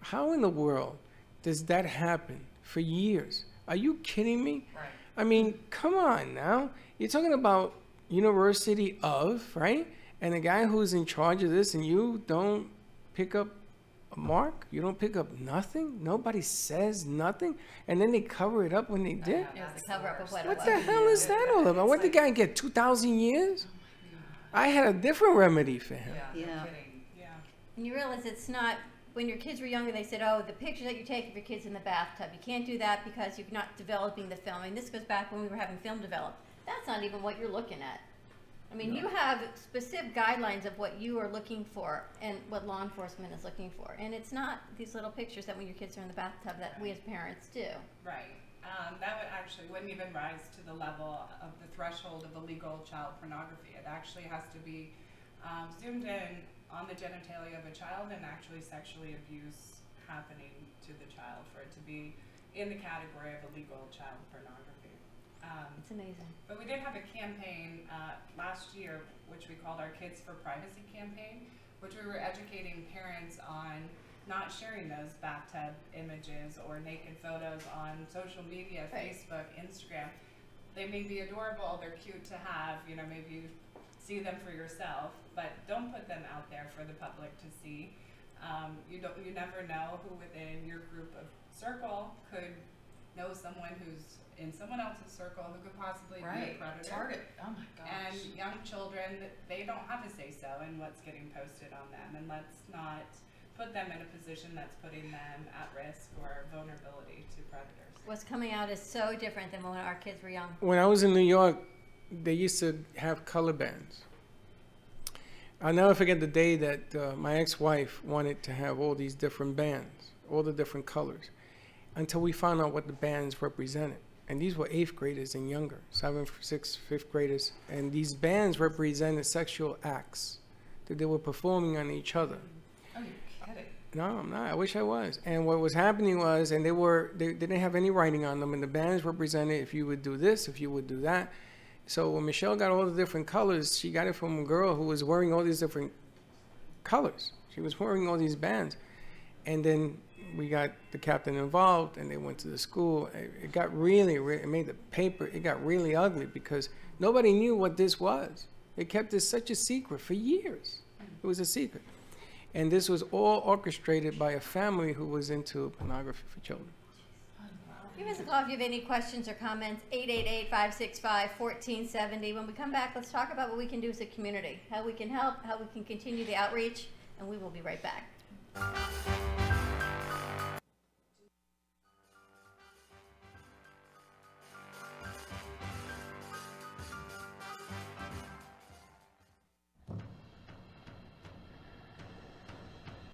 how in the world does that happen for years? Are you kidding me? Right. I mean, come on now. You're talking about University of, right? And a guy who's in charge of this, and you don't pick up a mark? You don't pick up nothing? Nobody says nothing? And then they cover it up when they did? It was the cover up of what What the hell is that all about? What, the guy get 2,000 years? I had a different remedy for him. Yeah. And you realize it's not, when your kids were younger, they said, oh, the pictures that you take of your kids in the bathtub, you can't do that because you're not developing the film. And this goes back when we were having film developed. That's not even what you're looking at. I mean, you have specific guidelines of what you are looking for and what law enforcement is looking for. And it's not these little pictures that when your kids are in the bathtub that we as parents do. Right. That wouldn't even rise to the level of the threshold of illegal child pornography. It actually has to be zoomed in on the genitalia of a child and actually sexually abuse happening to the child for it to be in the category of illegal child pornography. It's amazing. But we did have a campaign last year, which we called our Kids for Privacy campaign, which we were educating parents on not sharing those bathtub images or naked photos on social media, Facebook, Instagram. They may be adorable, they're cute to have, maybe you see them for yourself, but don't put them out there for the public to see. You never know who within your group of circle could know someone who's in someone else's circle who could possibly be a predator. Target. Oh my gosh. And young children, they don't have a say-so in what's getting posted on them, and let's not put them in a position that's putting them at risk or vulnerability to predators. What's coming out is so different than when our kids were young. When I was in New York, they used to have color bands. I'll never forget the day that my ex-wife wanted to have all these different bands, all the different colors, until we found out what the bands represented. And these were 8th graders and younger, 7th, 6th, 5th graders. And these bands represented sexual acts that they were performing on each other. Oh, you're kidding. No, I'm not. I wish I was. And what was happening was, and they didn't have any writing on them, and the bands represented if you would do this, if you would do that. So when Michelle got all the different colors, she got it from a girl who was wearing all these different colors. She was wearing all these bands. And then we got the captain involved, and they went to the school. It got it made the paper, it got really ugly because nobody knew what this was. They kept this such a secret for years. It was a secret. And this was all orchestrated by a family who was into pornography for children. Give us a call if you have any questions or comments. 888-565-1470. When we come back, let's talk about what we can do as a community, how we can help, how we can continue the outreach, and we will be right back.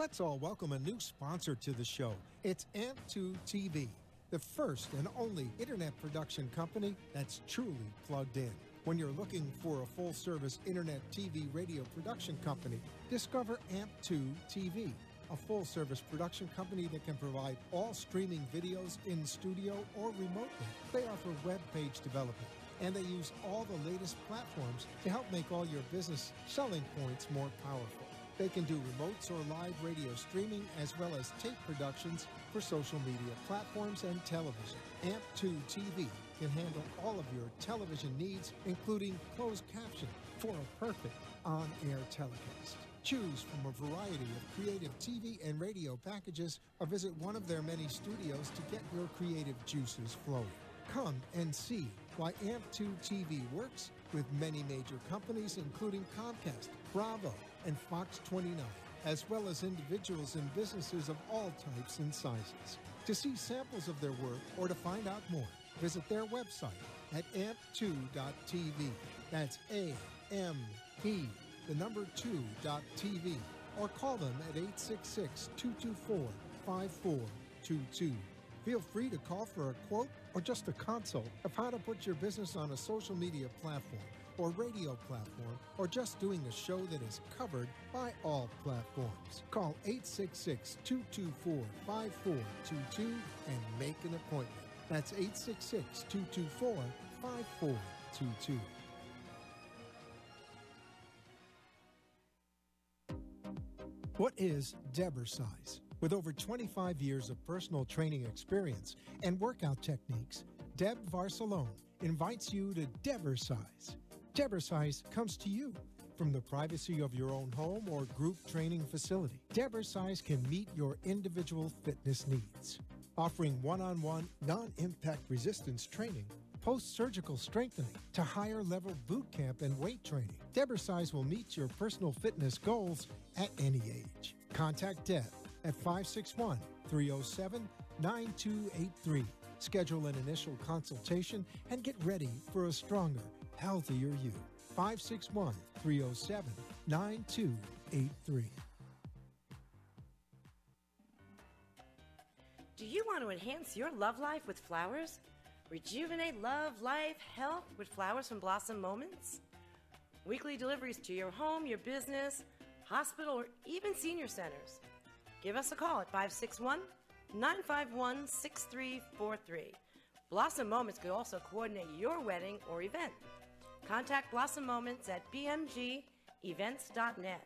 Let's all welcome a new sponsor to the show. It's onthe TV, the first and only internet production company that's truly plugged in. When you're looking for a full-service internet TV radio production company, discover onthe TV, a full-service production company that can provide all streaming videos in studio or remotely. They offer web page development, and they use all the latest platforms to help make all your business selling points more powerful. They can do remotes or live radio streaming as well as tape productions for social media platforms and television. onthe TV can handle all of your television needs, including closed caption for a perfect on-air telecast. Choose from a variety of creative TV and radio packages or visit one of their many studios to get your creative juices flowing. Come and see why onthe TV works with many major companies, including Comcast, Bravo, and Fox 29, as well as individuals and businesses of all types and sizes. To see samples of their work or to find out more, visit their website at amp2.tv. That's A-M-P, the number 2.tv, or call them at 866-224-5422. Feel free to call for a quote or just a consult of how to put your business on a social media platform or radio platform, or just doing a show that is covered by all platforms. Call 866-224-5422 and make an appointment. That's 866-224-5422. What is Debersize? With over 25 years of personal training experience and workout techniques, Deb Varsalone invites you to Debersize. Debersize comes to you from the privacy of your own home or group training facility. Debersize can meet your individual fitness needs, offering one-on-one, non-impact resistance training, post-surgical strengthening, to higher-level boot camp and weight training. Debersize will meet your personal fitness goals at any age. Contact Deb at 561-307-9283. Schedule an initial consultation and get ready for a stronger, healthier you. 561-307-9283. Do you want to enhance your love life with flowers? Rejuvenate love, life, health with Flowers from Blossom Moments? Weekly deliveries to your home, your business, hospital, or even senior centers. Give us a call at 561-951-6343. Blossom Moments could also coordinate your wedding or event. Contact Blossom Moments at bmgevents.net.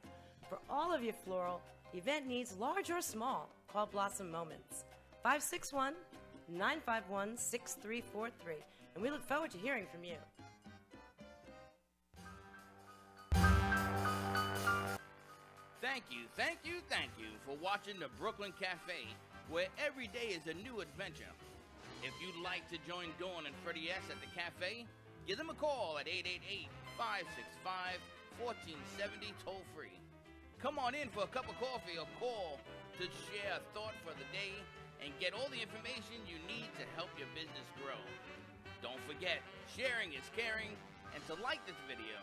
For all of your floral event needs, large or small, call Blossom Moments. 561-951-6343. And we look forward to hearing from you. Thank you for watching the Brooklyn Cafe, where every day is a new adventure. If you'd like to join Dawn and Freddie S. at the cafe, give them a call at 888-565-1470 toll-free. Come on in for a cup of coffee or call to share a thought for the day and get all the information you need to help your business grow. Don't forget, sharing is caring, and to like this video.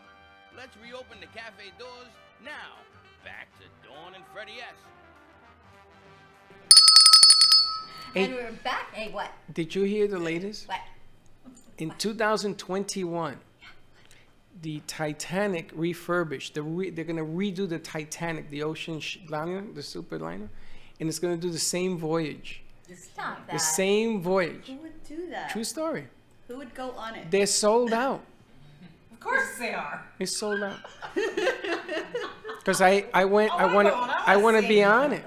Let's reopen the cafe doors now. Back to Dawn and Freddie S. And we're back. Hey, what? Did you hear the latest? What? In 2021, the Titanic refurbished. They're going to redo the Titanic, the ocean liner, the super liner, and it's going to do the same voyage. Stop that. The same voyage. Who would do that? True story. Who would go on it? They're sold out. Of course they are. It's sold out. Because I want to be on it.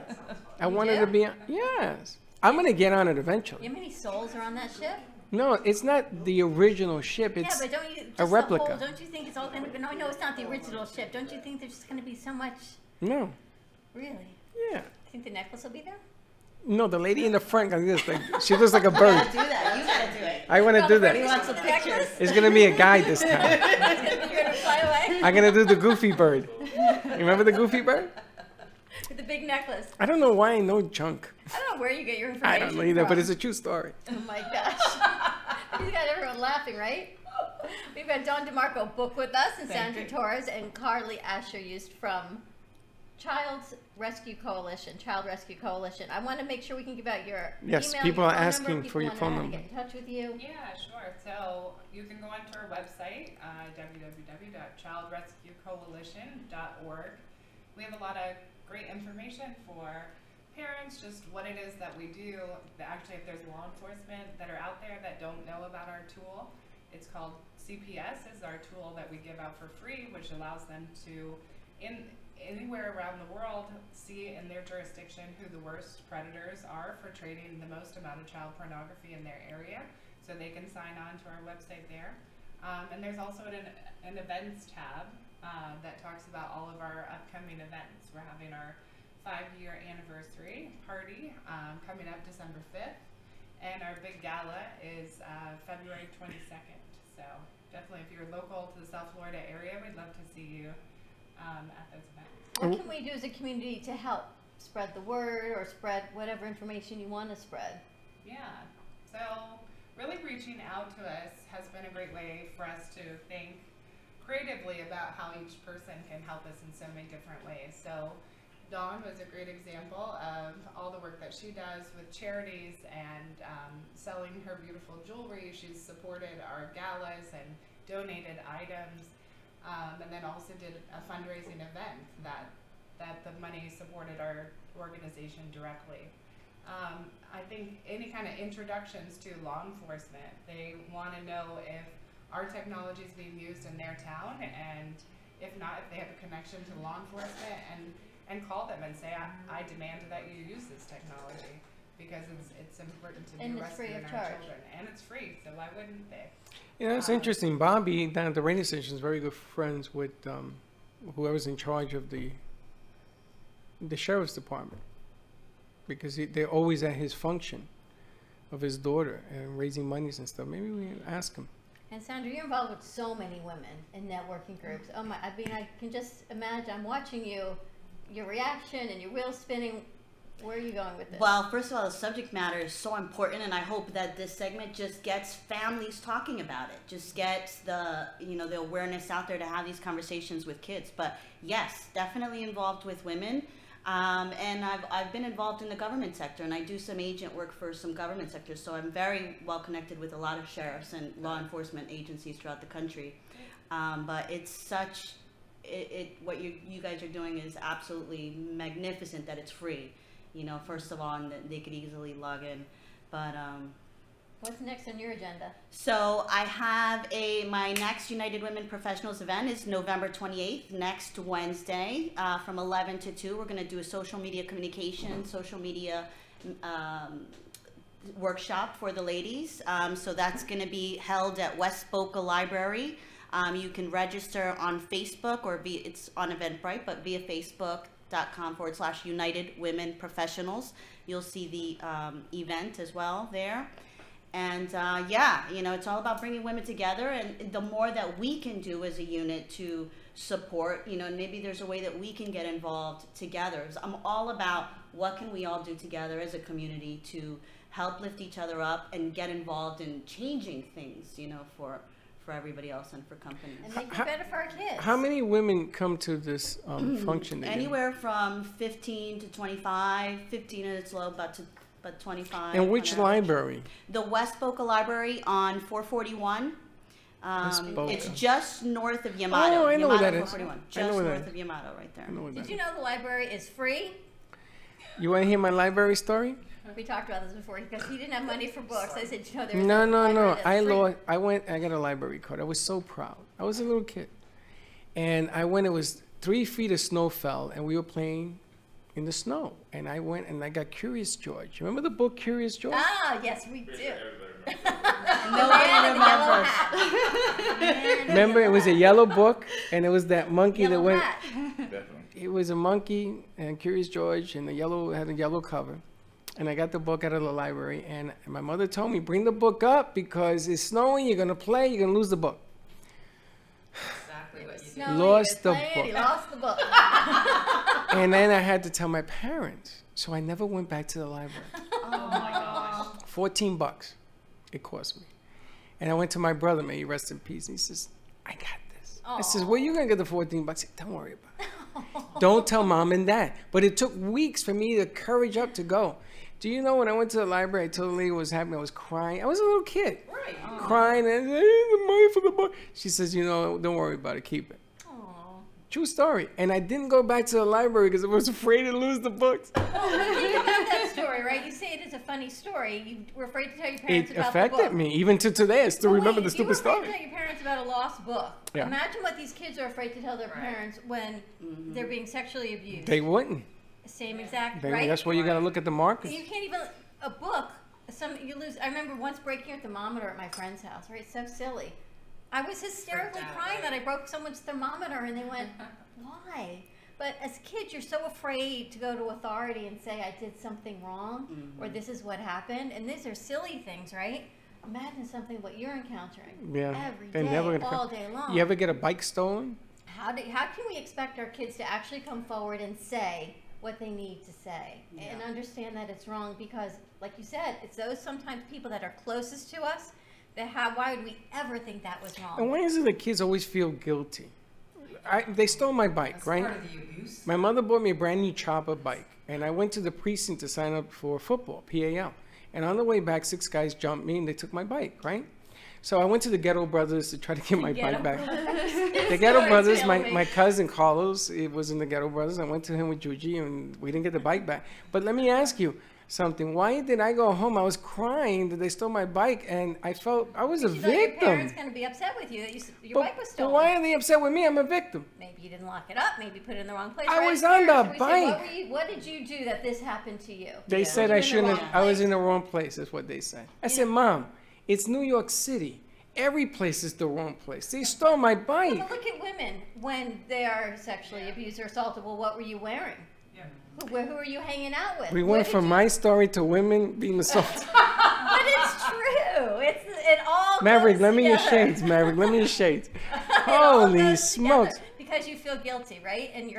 I wanted to be on. Yes. I'm going to get on it eventually. You know how many souls are on that ship? No, it's not the original ship. It's yeah, but don't you, just a replica. Don't you think it's all going to be? No, it's not the original ship. Don't you think there's just going to be so much? No. Really? Yeah. Think the necklace will be there? No, the lady in the front like this. Like, she looks like a bird. You gotta do that. You gotta do it. I want to do that. We want some pictures. It's going to be a guy this time. You're gonna fly away I'm going to do the goofy bird. Remember the goofy bird? with the big necklace. I don't know why I know junk. I don't know where you get your information I don't know either, from. but it's a true story. Oh my gosh. He's got everyone laughing, right? We've got Dawn DeMarco book with us, and Sandra Torres and Carly Asher used from Child Rescue Coalition. I want to make sure we can give out your Yes, email, people your are phone asking number, for your phone people number. want to get in touch with you. Yeah, sure. So you can go onto our website, www.childrescuecoalition.org. We have a lot of great information for parents, just what it is that we do. Actually, if there's law enforcement that are out there that don't know about our tool, it's called CPS, is our tool that we give out for free, which allows them to, anywhere around the world, see in their jurisdiction who the worst predators are for trading the most amount of child pornography in their area. So they can sign on to our website there. And there's also an events tab that talks about all of our upcoming events. We're having our 5-year anniversary party coming up December 5th. And our big gala is February 22nd. So definitely, if you're local to the South Florida area, we'd love to see you at those events. What can we do as a community to help spread the word or spread whatever information you want to spread? Yeah, so really reaching out to us has been a great way for us to think creatively about how each person can help us in so many different ways. So Dawn was a great example of all the work that she does with charities and selling her beautiful jewelry. She's supported our galas and donated items. And then also did a fundraising event that the money supported our organization directly. I think any kind of introductions to law enforcement, they want to know if our technology is being used in their town, and if not, if they have a connection to law enforcement, and call them and say, I demand that you use this technology because it's important to be rescuing our children. And it's free, so why wouldn't they? Yeah, it's interesting. Bobby down at the radio station is very good friends with whoever's in charge of the sheriff's department, because they're always at his function of his daughter and raising monies and stuff. Maybe we can ask him. And Sandra, you're involved with so many women in networking groups. Oh my! I mean, I can just imagine. I'm watching your reaction and your wheels spinning. Where are you going with this? Well, first of all, the subject matter is so important, and I hope that this segment just gets families talking about it, just gets the awareness out there to have these conversations with kids. But yes, definitely involved with women, and I've been involved in the government sector, and I do some agent work for some government sectors, so I'm very well connected with a lot of sheriffs and law enforcement agencies throughout the country. But it's such, what you guys are doing is absolutely magnificent that it's free. First of all, and they could easily log in. But what's next on your agenda? So I have my next United Women Professionals event is November 28th, next Wednesday, from 11 to 2. We're going to do a social media communication, social media workshop for the ladies. So that's going to be held at West Boca Library. You can register on Facebook, or it's on Eventbrite, but via Facebook.com/United Women Professionals. You'll see the event as well there. And it's all about bringing women together, and the more that we can do as a unit to support, maybe there's a way that we can get involved together. So I'm all about what can we all do together as a community to help lift each other up and get involved in changing things, for everybody else and for companies. And make it better for our kids. How many women come to this function? Anywhere from 15 to 25. 15 is low, but 25. And which library? The West Boca Library on 441. It's just north of Yamato. Oh, I know where that is. 441. Just north of Yamato, right there. Did you know the library is free? You want to hear my library story? We talked about this before because he didn't have money for books. I said, there's No. I got a library card. I was so proud. I was a little kid, and I went. It was 3 feet of snow fell, and we were playing in the snow. And I went and I got Curious George. Remember the book Curious George? Ah, yes, we do. Nobody remembers. Remember, it was a yellow book, and it was that monkey yellow that went. Hat. It was a monkey and Curious George, and had a yellow cover. And I got the book out of the library, and my mother told me, bring the book up because it's snowing, you're going to play, you're going to lose the book. Exactly what you No, Lost the he book. lost the book. And then I had to tell my parents. So I never went back to the library. Oh my gosh. $14 it cost me. And I went to my brother, may he rest in peace. And he says, I got this. I says, where you going to get the $14? I said, don't worry about it. Don't tell mom and dad. But it took weeks for me to courage up to go. Do you know when I went to the library, I told the lady what was happening. I was crying. I was a little kid. Right. Crying. And I said, hey, the money for the book. She says, you know, don't worry about it. Keep it. True story. And I didn't go back to the library because I was afraid to lose the books. You have that story, right? You say it is a funny story. You were afraid to tell your parents It about the book. affected me. Even to today, I still remember the stupid You were story. afraid to tell your parents about a lost book. Yeah. Imagine what these kids are afraid to tell their parents when they're being sexually abused. They wouldn't. Same exact, They, right? That's why you got to look at the market. You can't even, a book, you lose. I remember once breaking a thermometer at my friend's house, right? So silly. I was hysterically crying that I broke someone's thermometer, and they went, why? But as kids, you're so afraid to go to authority and say, I did something wrong, or this is what happened. And these are silly things, right? Imagine something what you're encountering every day, all day long. You ever get a bike stolen? How can we expect our kids to actually come forward and say what they need to say and understand that it's wrong? Because, like you said, it's those sometimes people that are closest to us that why would we ever think that was wrong? And why is it the kids always feel guilty? They stole my bike, That's right? part of the abuse. My mother bought me a brand new chopper bike, and I went to the precinct to sign up for football, PAL. And on the way back, 6 guys jumped me, and they took my bike, right? So I went to the Ghetto Brothers to try to get my bike back. The Ghetto Brothers, my cousin Carlos, it was in the Ghetto Brothers. I went to him with Juji, and we didn't get the bike back. But let me ask you something. Why did I go home? I was crying that they stole my bike, and I felt I was a victim. Your parents going to be upset with you that your bike was stolen. But why are they upset with me? I'm a victim. Maybe you didn't lock it up. Maybe you put it in the wrong place. I was on the bike. What did you do that this happened to you? They said I shouldn't have. I was in the wrong place. That's what they said. I said, Mom, it's New York City. Every place is the wrong place. They stole my bike. But look at women when they are sexually abused or assaulted. Well, what were you wearing? Who are you hanging out with? We went from my story to women being assaulted. But it's true. It all Maverick, goes let me your together. shades. Maverick, let me your shades. It all Holy goes smokes. together because you feel guilty, right? And you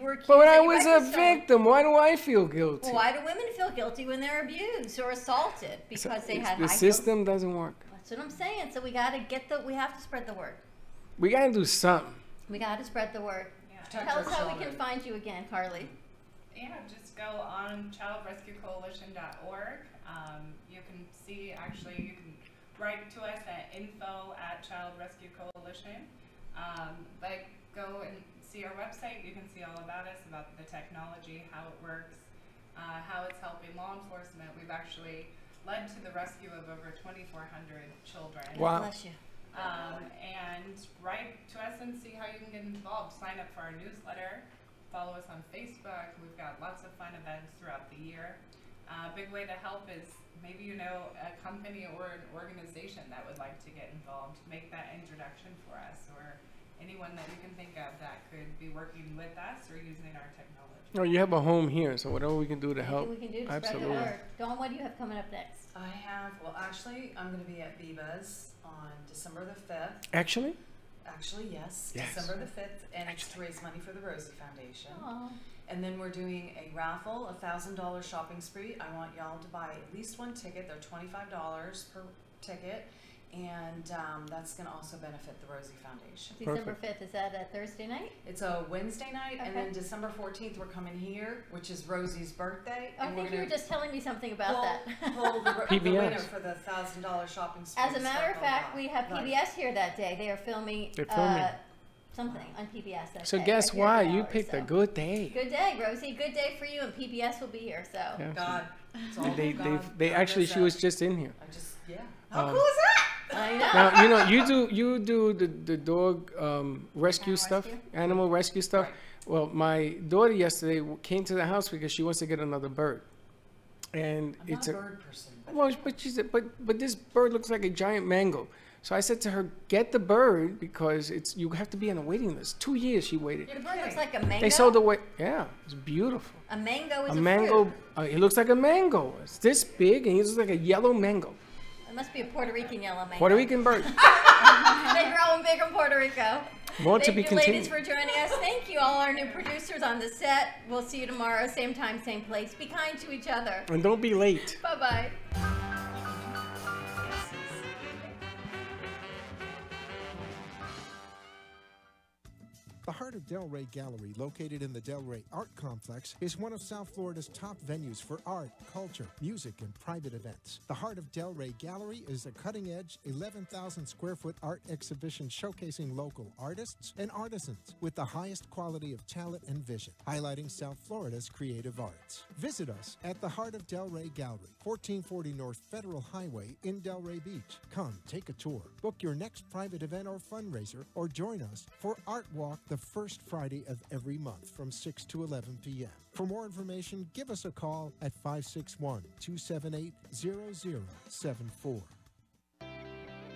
were accused. But that I your was bike a stolen. victim. Why do I feel guilty? Well, why do women feel guilty when they're abused or assaulted? Because they had The high system doesn't work. That's what I'm saying. So we got to we have to spread the word. We got to do something. We got to spread the word. Yeah. Tell us how we can find you again, Carly. Yeah, just go on childrescuecoalition.org. You can see, actually, you can write to us at info@childrescuecoalition. But go and see our website. You can see all about us, about the technology, how it works, how it's helping law enforcement. We've actually led to the rescue of over 2,400 children. Wow. Bless you. And write to us and see how you can get involved. Sign up for our newsletter. Follow us on Facebook. We've got lots of fun events throughout the year. A big way to help is maybe you know a company or an organization that would like to get involved. Make that introduction for us, or anyone that you can think of that could be working with us or using our technology. Oh, you have a home here, so whatever we can do to Anything help. we can do to Absolutely. spread the word. Dawn, what do you have coming up next? I have, well, actually, I'm going to be at Viva's on December the 5th. Actually? Actually, yes. Yes. December the 5th, and it's to raise money for the Rosie Foundation. Aw. And then we're doing a raffle, $1,000 shopping spree. I want y'all to buy at least one ticket. They're $25 per ticket. And that's going to also benefit the Rosie Foundation. December 5th, is that a Thursday night? It's a Wednesday night, and Okay. then December 14th, we're coming here, which is Rosie's birthday. I and think you were just telling me something about that. pull the PBS. winner for the $1,000 shopping spree. As a matter of fact, we have Right. PBS here that day. They are filming, They're filming. Something on PBS that So day. guess right here why? in the You hour, picked so. a good day. Good day, Rosie. Good day for you, and PBS will be here. So Yeah. God. It's all They God. they God actually does she that. was just in here. I just, yeah. How Um, cool is that? I know. Now you do the dog rescue stuff, animal rescue stuff. Well, my daughter yesterday came to the house because she wants to get another bird, and I'm it's not a bird person. well, but she said, but this bird looks like a giant mango. So I said to her, get the bird because you have to be on a waiting list. 2 years she waited. Your bird looks like a mango. They sold away. Yeah, it's beautiful. A mango is a mango. It looks like a mango. It's this big and he looks like a yellow mango. It must be a Puerto Rican yellow mango. Puerto Rican bird. They grow them big in Puerto Rico. More to be Thank you, ladies, continued. for joining us. Thank you, all our new producers on the set. We'll see you tomorrow, same time, same place. Be kind to each other. And don't be late. Bye-bye. The Heart of Delray Gallery, located in the Delray Art Complex, is one of South Florida's top venues for art, culture, music, and private events. The Heart of Delray Gallery is a cutting-edge, 11,000-square-foot art exhibition showcasing local artists and artisans with the highest quality of talent and vision, highlighting South Florida's creative arts. Visit us at the Heart of Delray Gallery, 1440 North Federal Highway in Delray Beach. Come, take a tour, book your next private event or fundraiser, or join us for Art Walk the first Friday of every month from 6 to 11 p.m. For more information, give us a call at 561-278-0074.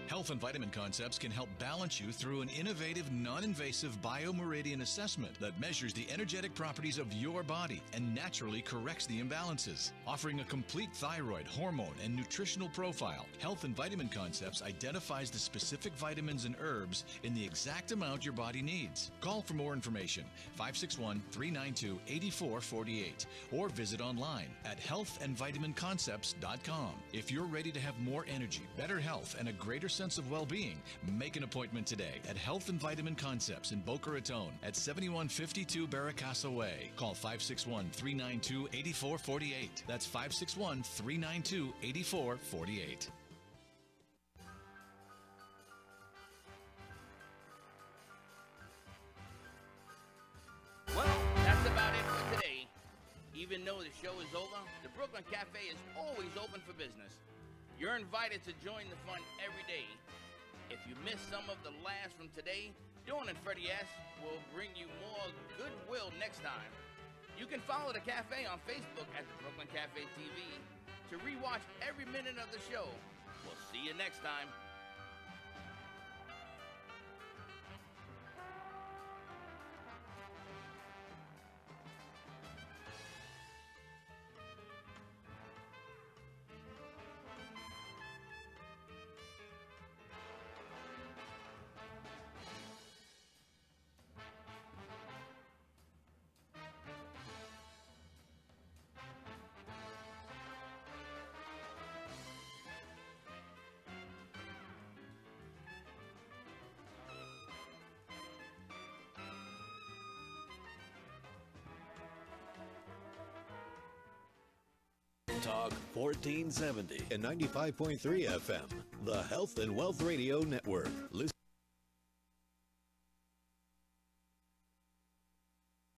Health and Vitamin Concepts can help balance you through an innovative, non-invasive biomeridian assessment that measures the energetic properties of your body and naturally corrects the imbalances. Offering a complete thyroid, hormone, and nutritional profile, Health and Vitamin Concepts identifies the specific vitamins and herbs in the exact amount your body needs. Call for more information, 561-392-8448, or visit online at healthandvitaminconcepts.com. If you're ready to have more energy, better health, and a greater sense of well-being, make an appointment today at Health and Vitamin Concepts in Boca Raton at 7152 Barracasa Way. Call 561-392-8448. That's 561-392-8448. Well, that's about it for today. Even though the show is over, the Brooklyn Cafe is always open for business. You're invited to join the fun every day. If you missed some of the laughs from today, Dawn and Freddie S. will bring you more goodwill next time. You can follow the cafe on Facebook at the Brooklyn Cafe TV to rewatch every minute of the show. We'll see you next time. Talk 1470 and 95.3 FM, the Health and Wealth Radio Network. Listen